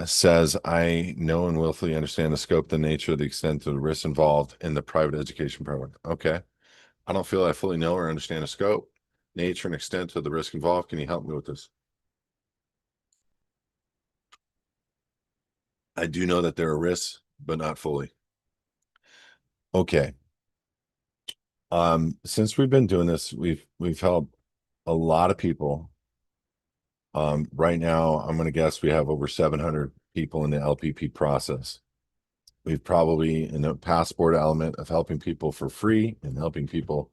says I know and willfully understand the scope, the nature, the extent of the risks involved in the private education program. Okay. I don't feel I fully know or understand the scope, nature, and extent of the risk involved. Can you help me with this? I do know that there are risks, but not fully. Okay. Since we've been doing this, we've helped a lot of people. Right now, I'm going to guess we have over 700 people in the LPP process. We've probably in the passport element of helping people for free and helping people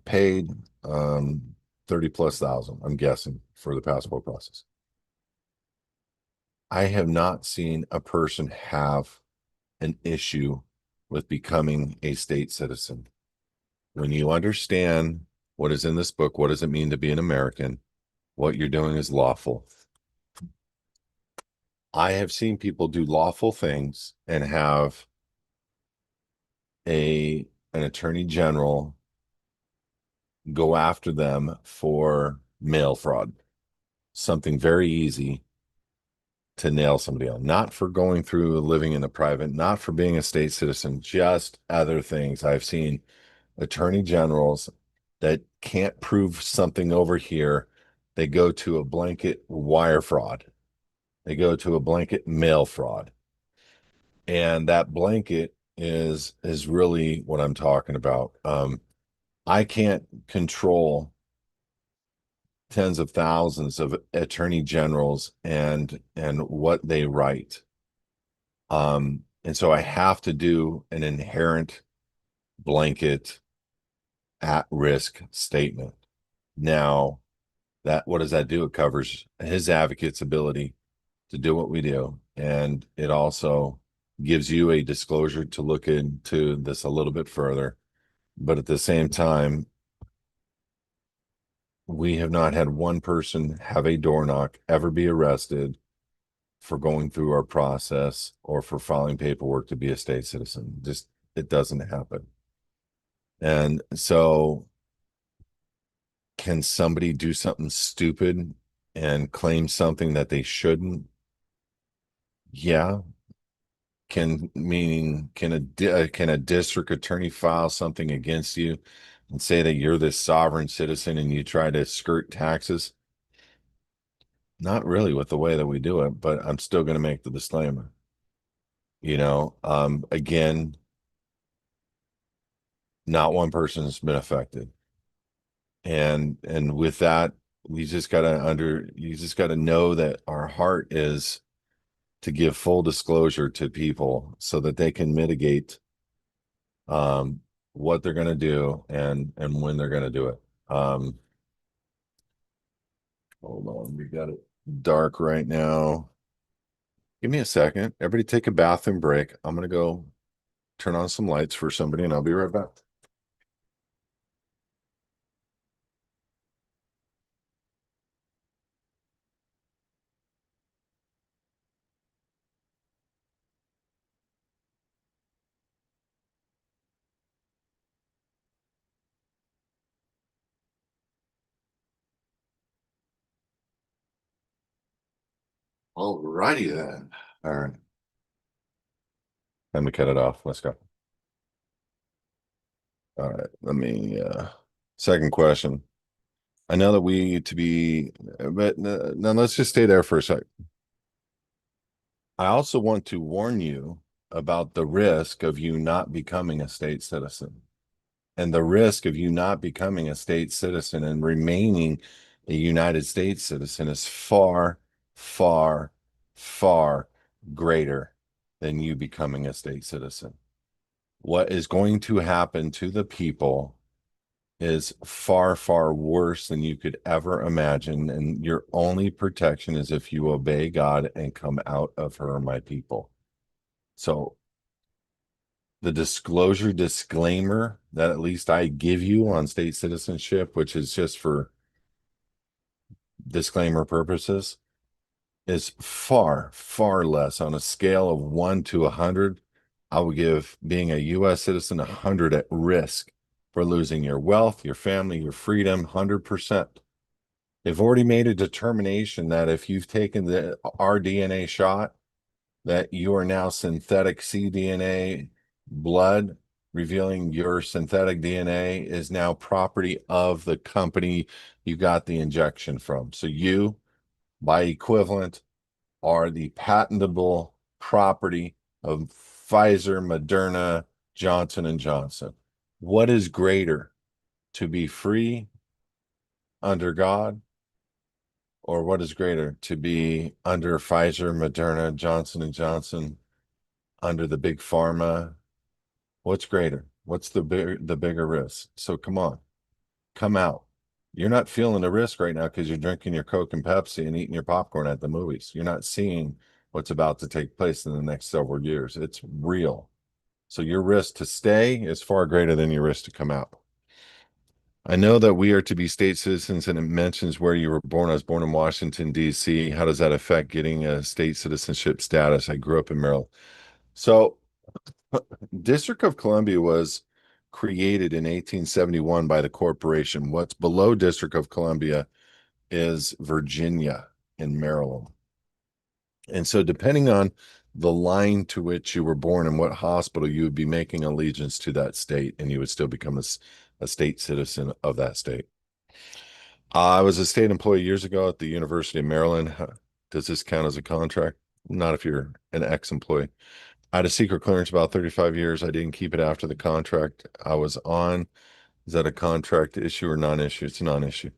paid 30 plus thousand, I'm guessing, for the passport process. I have not seen a person have an issue with becoming a state citizen. When you understand what is in this book, what does it mean to be an American? What you're doing is lawful. I have seen people do lawful things and have an attorney general go after them for mail fraud, something very easy to nail somebody on, not for going through living in a private, not for being a state citizen, just other things. I've seen attorney generals that can't prove something over here. They go to a blanket wire fraud. They go to a blanket mail fraud. And that blanket is really what I'm talking about. I can't control tens of thousands of attorney generals and what they write. And so I have to do an inherent blanket at risk statement. Now, that what does that do? It covers HISadvocates' ability to do what we do, and it also gives you a disclosure to look into this a little bit further. But at the same time, we have not had one person have a door knock ever be arrested for going through our process or for filing paperwork to be a state citizen. Just it doesn't happen. And so can somebody do something stupid and claim something that they shouldn't? Yeah. Can a district attorney file something against you and say that you're this sovereign citizen and you try to skirt taxes? Not really with the way that we do it, but I'm still going to make the disclaimer. Again, not one person has been affected. And with that, you just gotta know that our heart is to give full disclosure to people so that they can mitigate um what they're gonna do and when they're gonna do it. Hold on, we got it dark right now. Give me a second. Everybody take a bathroom break. I'm gonna go turn on some lights for somebody and I'll be right back. All righty then. All right. Time to cut it off. Let's go. All right. Second question. I know that we to be, but now let's just stay there for a sec. I also want to warn you about the risk of you not becoming a state citizen and the risk of you not becoming a state citizen and remaining a United States citizen is far far, far greater than you becoming a state citizen. What is going to happen to the people is far, far worse than you could ever imagine. And your only protection is if you obey God and come out of her, my people. So the disclosure disclaimer that at least I give you on state citizenship, which is just for disclaimer purposes, is far, far less on a scale of 1 to 100. I would give being a U.S. citizen 100 at risk for losing your wealth, your family, your freedom, 100%. They've already made a determination that if you've taken the rDNA shot, that you are now synthetic cDNA blood, revealing your synthetic DNA is now property of the company you got the injection from. So you, by equivalent, are the patentable property of Pfizer, Moderna, Johnson and Johnson. What is greater, to be free under God, or what is greater, to be under Pfizer, Moderna, Johnson and Johnson, under the big pharma? What's greater? What's the bigger risk? So come on, come out. You're not feeling the risk right now because you're drinking your Coke and Pepsi and eating your popcorn at the movies. You're not seeing what's about to take place in the next several years. It's real. So your risk to stay is far greater than your risk to come out. I know that we are to be state citizens, and it mentions where you were born. I was born in Washington, D.C. How does that affect getting a state citizenship status? I grew up in Maryland. So, District of Columbia was created in 1871 by the corporation. What's below District of Columbia is Virginia and Maryland. And so, depending on the line to which you were born and what hospital, you would be making allegiance to that state, and you would still become a state citizen of that state. I was a state employee years ago at the University of Maryland. Does this count as a contract? Not if you're an ex-employee. I had a secret clearance about 35 years. I didn't keep it after the contract I was on. Is that a contract issue or non-issue? It's a non-issue.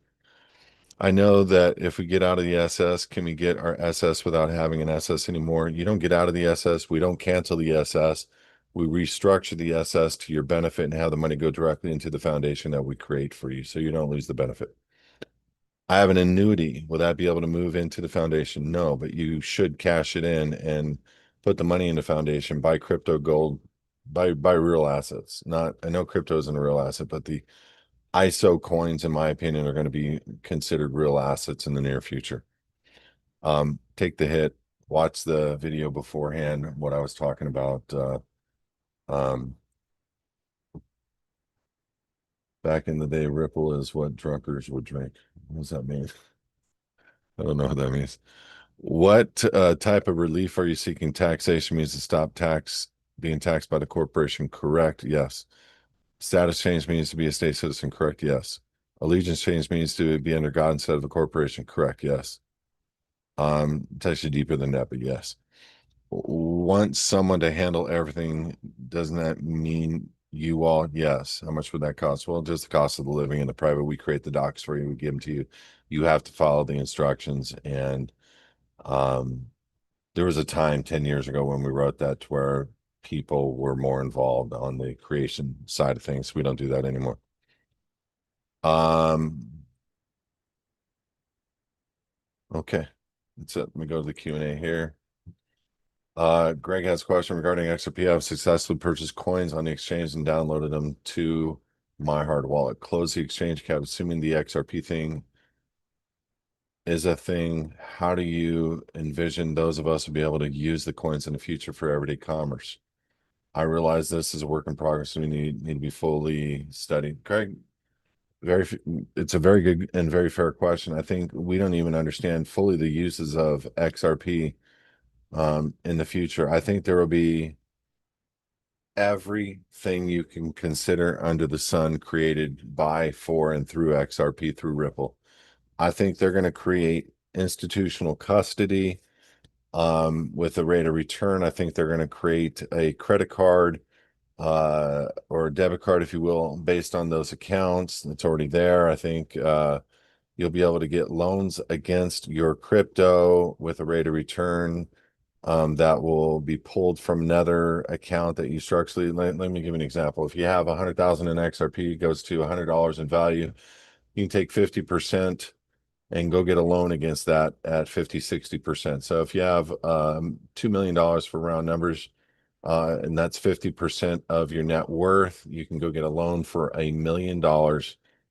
I know that if we get out of the SS, can we get our SS without having an SS anymore? You don't get out of the SS. We don't cancel the SS. We restructure the SS to your benefit and have the money go directly into the foundation that we create for you so you don't lose the benefit. I have an annuity. Will that be able to move into the foundation? No, but you should cash it in and put the money in the foundation, buy crypto gold, buy real assets. Not, I know crypto isn't a real asset, but the ISO coins, in my opinion, are going to be considered real assets in the near future. Take the hit, watch the video beforehand, what I was talking about. Um, Back in the day, Ripple is what drunkards would drink. What does that mean? I don't know what that means. What type of relief are you seeking? Taxation means to stop being taxed by the corporation. Correct. Yes. Status change means to be a state citizen. Correct. Yes. Allegiance change means to be under God instead of a corporation. Correct. Yes. It's actually deeper than that, but yes. Want someone to handle everything, doesn't that mean you all? Yes. How much would that cost? Well, just the cost of the living in the private. We create the docs for you. We give them to you. You have to follow the instructions. And um, there was a time 10 years ago when we wrote that to where people were more involved on the creation side of things. We don't do that anymore. Um, okay. That's it. Let me go to the Q&A here. Greg has a question regarding XRP. I've successfully purchased coins on the exchange and downloaded them to my hard wallet. Close the exchange cap, assuming the XRP thing is a thing. How do you envision those of us will be able to use the coins in the future for everyday commerce? I realize this is a work in progress and we need to be fully studied. Craig, it's a very good and very fair question. I think we don't even understand fully the uses of XRP in the future. I think there will be everything you can consider under the sun created by, for, and through XRP through Ripple. I think they're going to create institutional custody with a rate of return. I think they're going to create a credit card or a debit card, if you will, based on those accounts. It's already there. I think You'll be able to get loans against your crypto with a rate of return that will be pulled from another account that you structurally. Let me give you an example. If you have 100,000 in XRP, it goes to $100 in value. You can take 50% and go get a loan against that at 50, 60%. So if you have $2 million for round numbers, and that's 50% of your net worth, you can go get a loan for $1 million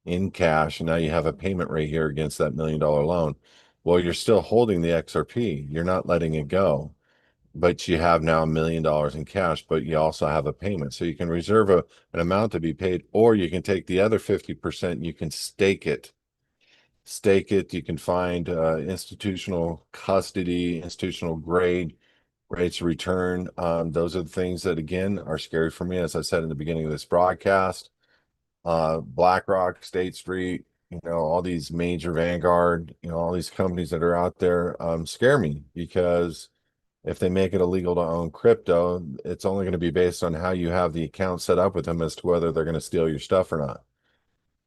in cash. And now you have a payment right here against that $1 million loan. Well, you're still holding the XRP. You're not letting it go, but you have now $1 million in cash, but you also have a payment. So you can reserve an amount to be paid, or you can take the other 50%, you can stake it. Stake it. You can find institutional custody, institutional grade rates of return. Those are the things that, again, are scary for me. As I said in the beginning of this broadcast, BlackRock, State Street, all these major Vanguard, all these companies that are out there scare me, because if they make it illegal to own crypto, it's only going to be based on how you have the account set up with them as to whether they're going to steal your stuff or not.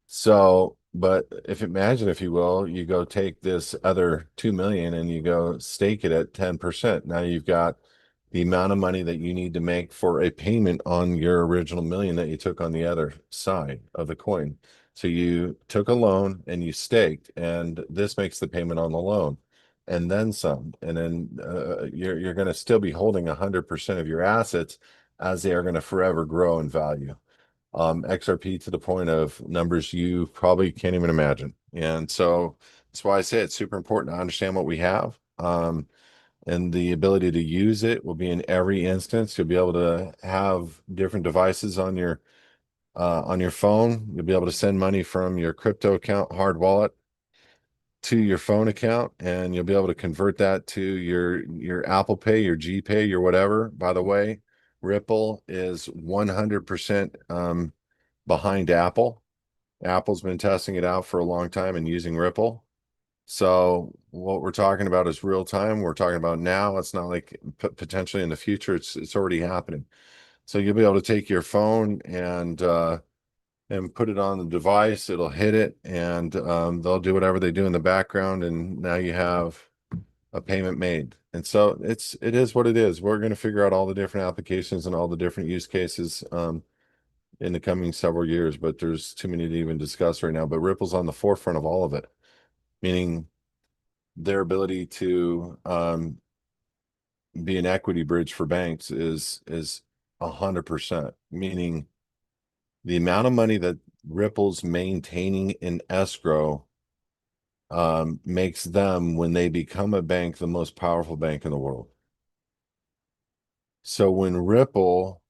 So, but if imagine, if you will, you go take this other 2 million and you go stake it at 10%. Now you've got the amount of money that you need to make for a payment on your original million that you took on the other side of the coin. So you took a loan and you staked, and this makes the payment on the loan and then some. And then you're going to still be holding 100% of your assets, as they are going to forever grow in value. XRP to the point of numbers you probably can't even imagine. And so that's why I say it's super important to understand what we have. And the ability to use it will be in every instance. You'll be able to have different devices on your phone. You'll be able to send money from your crypto account, hard wallet, to your phone account, and you'll be able to convert that to your Apple Pay, your GPay, your whatever. By the way, Ripple is 100% behind Apple. Apple's been testing it out for a long time and using Ripple. So what we're talking about is real time. We're talking about now. It's not like potentially in the future. It's already happening. So you'll be able to take your phone and put it on the device. It'll hit it, and they'll do whatever they do in the background, and now you have a payment made. And so it is what it is. We're going to figure out all the different applications and all the different use cases in the coming several years, but there's too many to even discuss right now. But Ripple's on the forefront of all of it, meaning their ability to be an equity bridge for banks is 100%, meaning the amount of money that Ripple's maintaining in escrow makes them, when they become a bank, the most powerful bank in the world. So when Ripple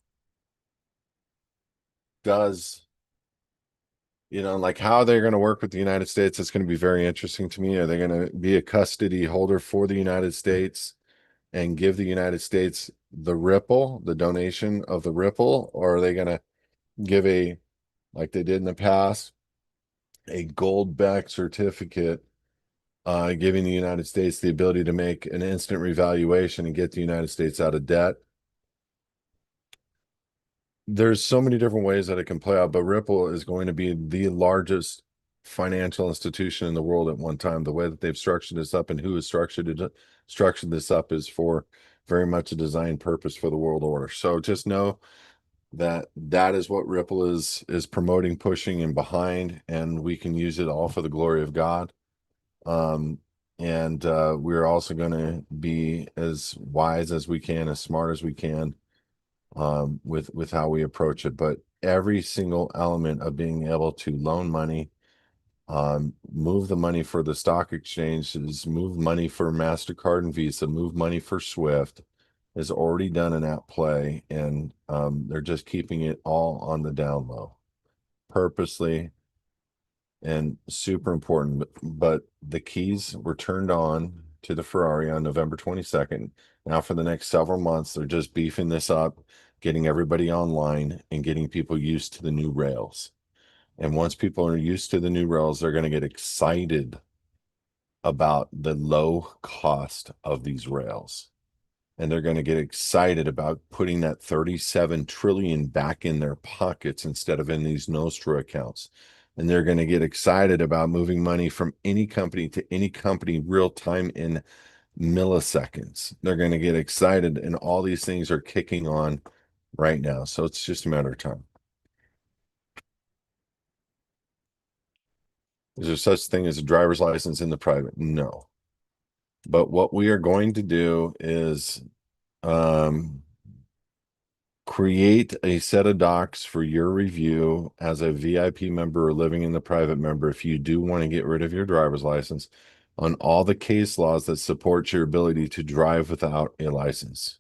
does, like how they're going to work with the United States, it's going to be very interesting to me. Are they going to be a custody holder for the United States and give the United States the Ripple, the donation of the Ripple, or are they going to give like they did in the past, a gold-backed certificate, giving the United States the ability to make an instant revaluation and get the United States out of debt? There's so many different ways that it can play out, but Ripple is going to be the largest financial institution in the world at one time. The way that they've structured this up and who has structured this up is for very much a design purpose for the world order. So just know that that is what Ripple is promoting, pushing, and behind, and we can use it all for the glory of God. And we're also going to be as wise as we can, as smart as we can, with how we approach it. But every single element of being able to loan money, move the money for the stock exchanges, move money for MasterCard and Visa, move money for Swift, is already done in that play, and they're just keeping it all on the down low, purposely, and super important. But the keys were turned on to the Ferrari on November 22nd. Now for the next several months, they're just beefing this up, getting everybody online and getting people used to the new rails. And once people are used to the new rails, they're going to get excited about the low cost of these rails. And they're going to get excited about putting that 37 trillion back in their pockets instead of in these Nostra accounts. and they're going to get excited about moving money from any company to any company real time in milliseconds. They're going to get excited, and all these things are kicking on right now. So it's just a matter of time. Is there such thing as a driver's license in the private? No. But what we are going to do is um, create a set of docs for your review as a VIP member or living in the private member if you do want to get rid of your driver's license on all the case laws that support your ability to drive without a license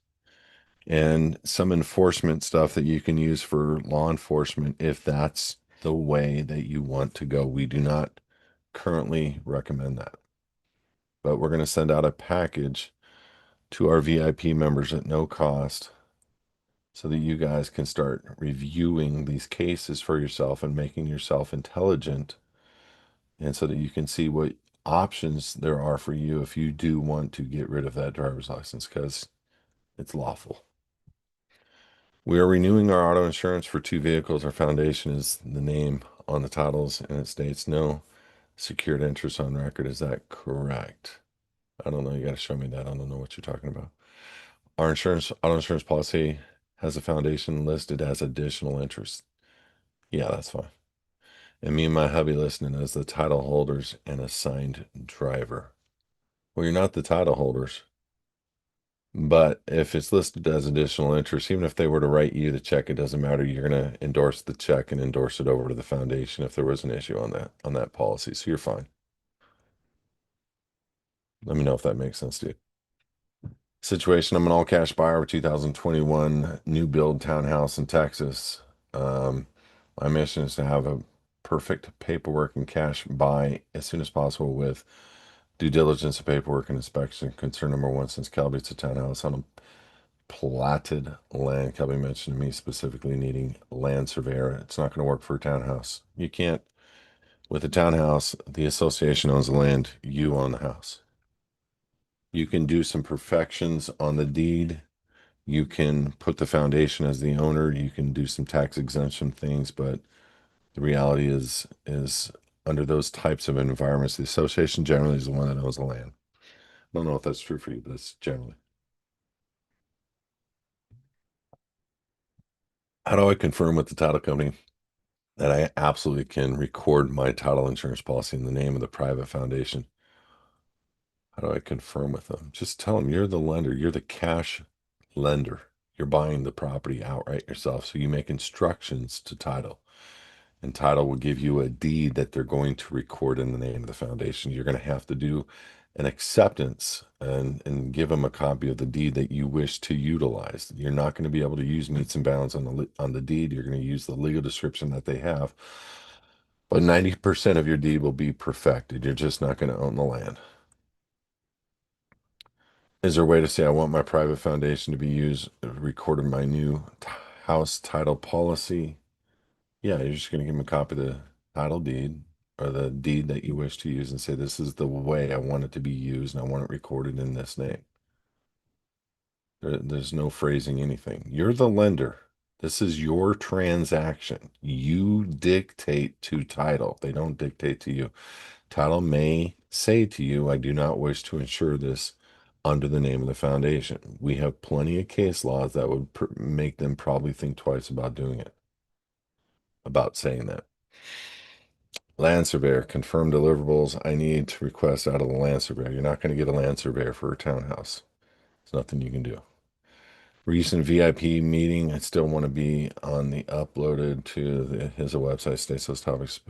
and some enforcement stuff that you can use for law enforcement if that's the way that you want to go. We do not currently recommend that, but we're going to send out a package to our VIP members at no cost so that you guys can start reviewing these cases for yourself and making yourself intelligent, and so that you can see what options there are for you if you do want to get rid of that driver's license because it's lawful. We are renewing our auto insurance for 2 vehicles. Our foundation is the name on the titles, and it states no secured interest on record. Is that correct? I don't know. You got to show me that. I don't know what you're talking about. Our auto insurance policy has a foundation listed as additional interest. Yeah, that's fine. And me and my hubby listening as the title holders and assigned driver. Well, you're not the title holders, but if it's listed as additional interest, even if they were to write you the check, it doesn't matter. You're going to endorse the check and endorse it over to the foundation if there was an issue on that policy. So you're fine. Let me know if that makes sense to you. Situation, I'm an all cash buyer of a 2021 new build townhouse in Texas. My mission is to have a perfect paperwork and cash buy as soon as possible with due diligence and paperwork and inspection. Concern number one, since Kelby's a townhouse on a platted land. Kelby mentioned to me specifically needing land surveyor. It's not going to work for a townhouse. You can't, with a townhouse, the association owns the land, you own the house. You can do some perfections on the deed. You can put the foundation as the owner. You can do some tax exemption things, but the reality is under those types of environments, the association generally is the one that owns the land. I don't know if that's true for you, but it's generally. How do I confirm with the title company that I absolutely can record my title insurance policy in the name of the private foundation? How do I confirm with them? Just tell them you're the lender, you're the cash lender. You're buying the property outright yourself. So you make instructions to title, and title will give you a deed that they're going to record in the name of the foundation. You're going to have to do an acceptance and give them a copy of the deed that you wish to utilize. You're not going to be able to use meets and bounds on the deed. You're going to use the legal description that they have. But 90% of your deed will be perfected. You're just not going to own the land. Is there a way to say I want my private foundation to be used, recorded my new house title policy? Yeah, you're just going to give them a copy of the title deed or the deed that you wish to use and say, this is the way I want it to be used and I want it recorded in this name. There's no phrasing anything. You're the lender. This is your transaction. You dictate to title. They don't dictate to you. Title may say to you, I do not wish to insure this under the name of the foundation. We have plenty of case laws that would make them probably think twice about doing it, about saying that. Land surveyor, confirm deliverables. I need to request out of the land surveyor. You're not going to get a land surveyor for a townhouse. There's nothing you can do. Recent VIP meeting. I still want to be on the uploaded to his website. States those topics.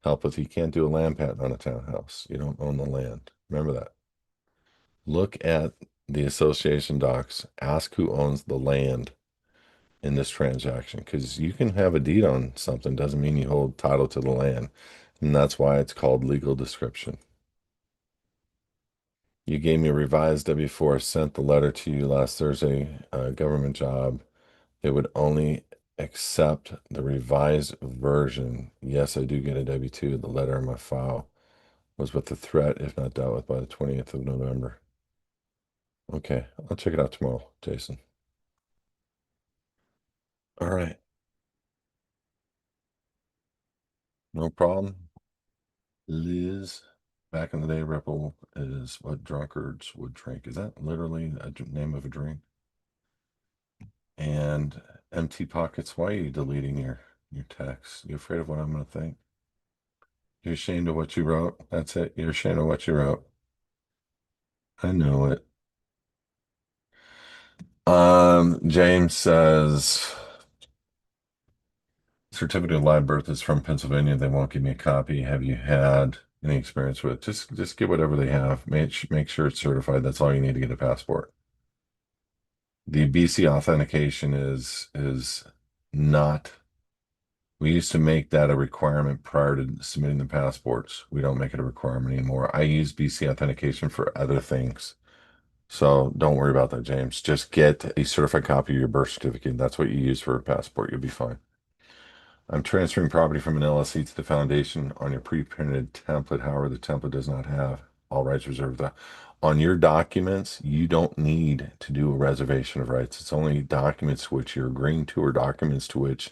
Help if you can't do a land patent on a townhouse. You don't own the land. Remember that. Look at the association docs. Ask who owns the land in this transaction, because you can have a deed on something doesn't mean you hold title to the land, and that's why it's called legal description. You gave me a revised W-4. I sent the letter to you last Thursday. Government job. They would only accept the revised version. Yes, I do get a W-2. The letter in my file was with the threat if not dealt with by the 20th of November. Okay, I'll check it out tomorrow, Jason. All right. No problem. Liz, back in the day, Ripple is what drunkards would drink. Is that literally a name of a drink? And empty pockets. Why are you deleting your text? You afraid of what I'm going to think? You're ashamed of what you wrote. That's it. You're ashamed of what you wrote. I know it. James says certificate of live birth is from Pennsylvania. They won't give me a copy. Have you had any experience with it? Just get whatever they have. Make sure it's certified. That's all you need to get a passport. The BC authentication is not. We used to make that a requirement prior to submitting the passports. We don't make it a requirement anymore. I use BC authentication for other things. So don't worry about that, James. Just get a certified copy of your birth certificate. That's what you use for a passport. You'll be fine. I'm transferring property from an LLC to the foundation on your pre-printed template. However, the template does not have all rights reserved. On your documents, you don't need to do a reservation of rights. It's only documents which you're agreeing to or documents to which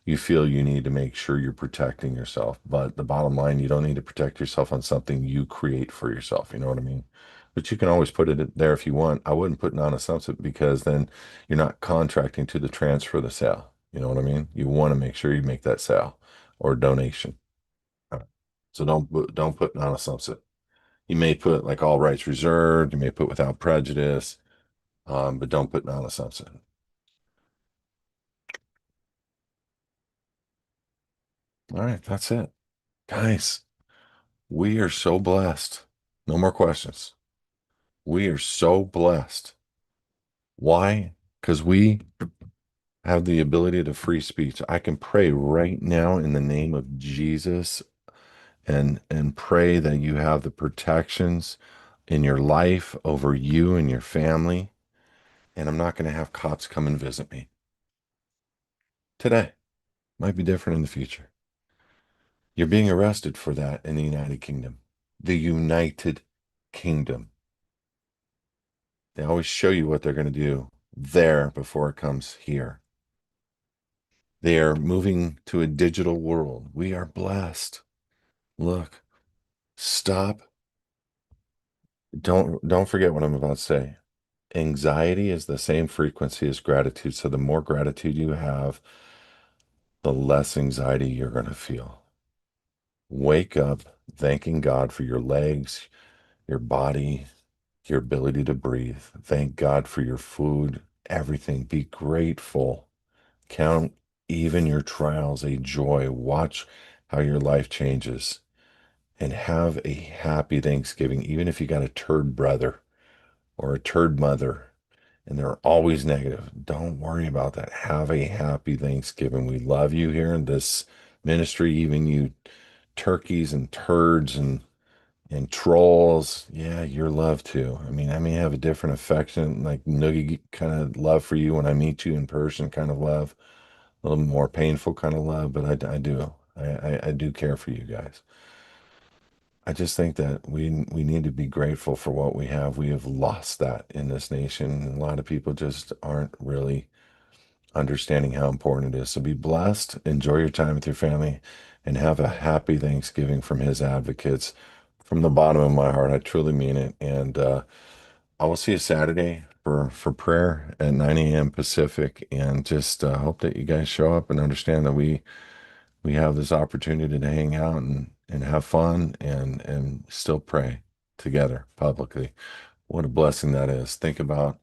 you feel you need to make sure you're protecting yourself. But the bottom line, you don't need to protect yourself on something you create for yourself. You know what I mean? But you can always put it there if you want. I wouldn't put non-assumptive because then you're not contracting to the transfer of the sale. You know what I mean? You want to make sure you make that sale or donation. All right. So don't put non-assumptive. You may put like all rights reserved. You may put without prejudice, but don't put non-assumptive. All right, that's it, guys. We are so blessed. No more questions. We are so blessed. Why? Because we have the ability to free speech. I can pray right now in the name of Jesus and pray that you have the protections in your life over you and your family. And I'm not going to have cops come and visit me today. Might be different in the future. You're being arrested for that in the United Kingdom. The United Kingdom. They always show you what they're going to do there before it comes here. They are moving to a digital world. We are blessed. Look, stop. Don't forget what I'm about to say. Anxiety is the same frequency as gratitude. So the more gratitude you have, the less anxiety you're going to feel. Wake up thanking God for your legs, your body, your ability to breathe. Thank God for your food, everything. Be grateful. Count even your trials a joy. Watch how your life changes and have a happy Thanksgiving, even if you got a turd brother or a turd mother and they're always negative. Don't worry about that. Have a happy Thanksgiving. We love you here in this ministry, even you turkeys and turds and trolls. Yeah, you're loved too. I may have a different affection, like noogie kind of love for you when I meet you in person, kind of love, a little more painful kind of love, but I do. I do care for you guys. I just think that we need to be grateful for what we have. We have lost that in this nation. A lot of people just aren't really understanding how important it is. So be blessed, enjoy your time with your family, and have a happy Thanksgiving from his advocates. From the bottom of my heart, I truly mean it. And I will see you Saturday for prayer at 9 a.m. Pacific. And just hope that you guys show up and understand that we have this opportunity to hang out and have fun and still pray together publicly. What a blessing that is. Think about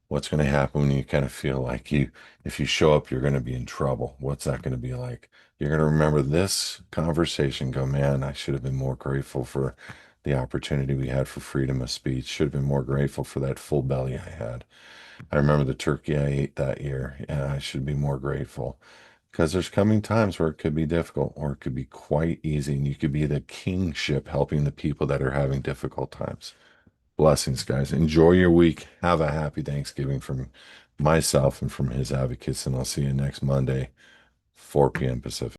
what's going to happen when you kind of feel like if you show up, you're going to be in trouble. What's that going to be like? You're going to remember this conversation, go, man, I should have been more grateful for the opportunity we had for freedom of speech. Should have been more grateful for that full belly I had. I remember the turkey I ate that year. Yeah, I should be more grateful because there's coming times where it could be difficult or it could be quite easy. And you could be the kingship helping the people that are having difficult times. Blessings, guys. Enjoy your week. Have a happy Thanksgiving from myself and from his advocates. And I'll see you next Monday, 4 p.m. Pacific.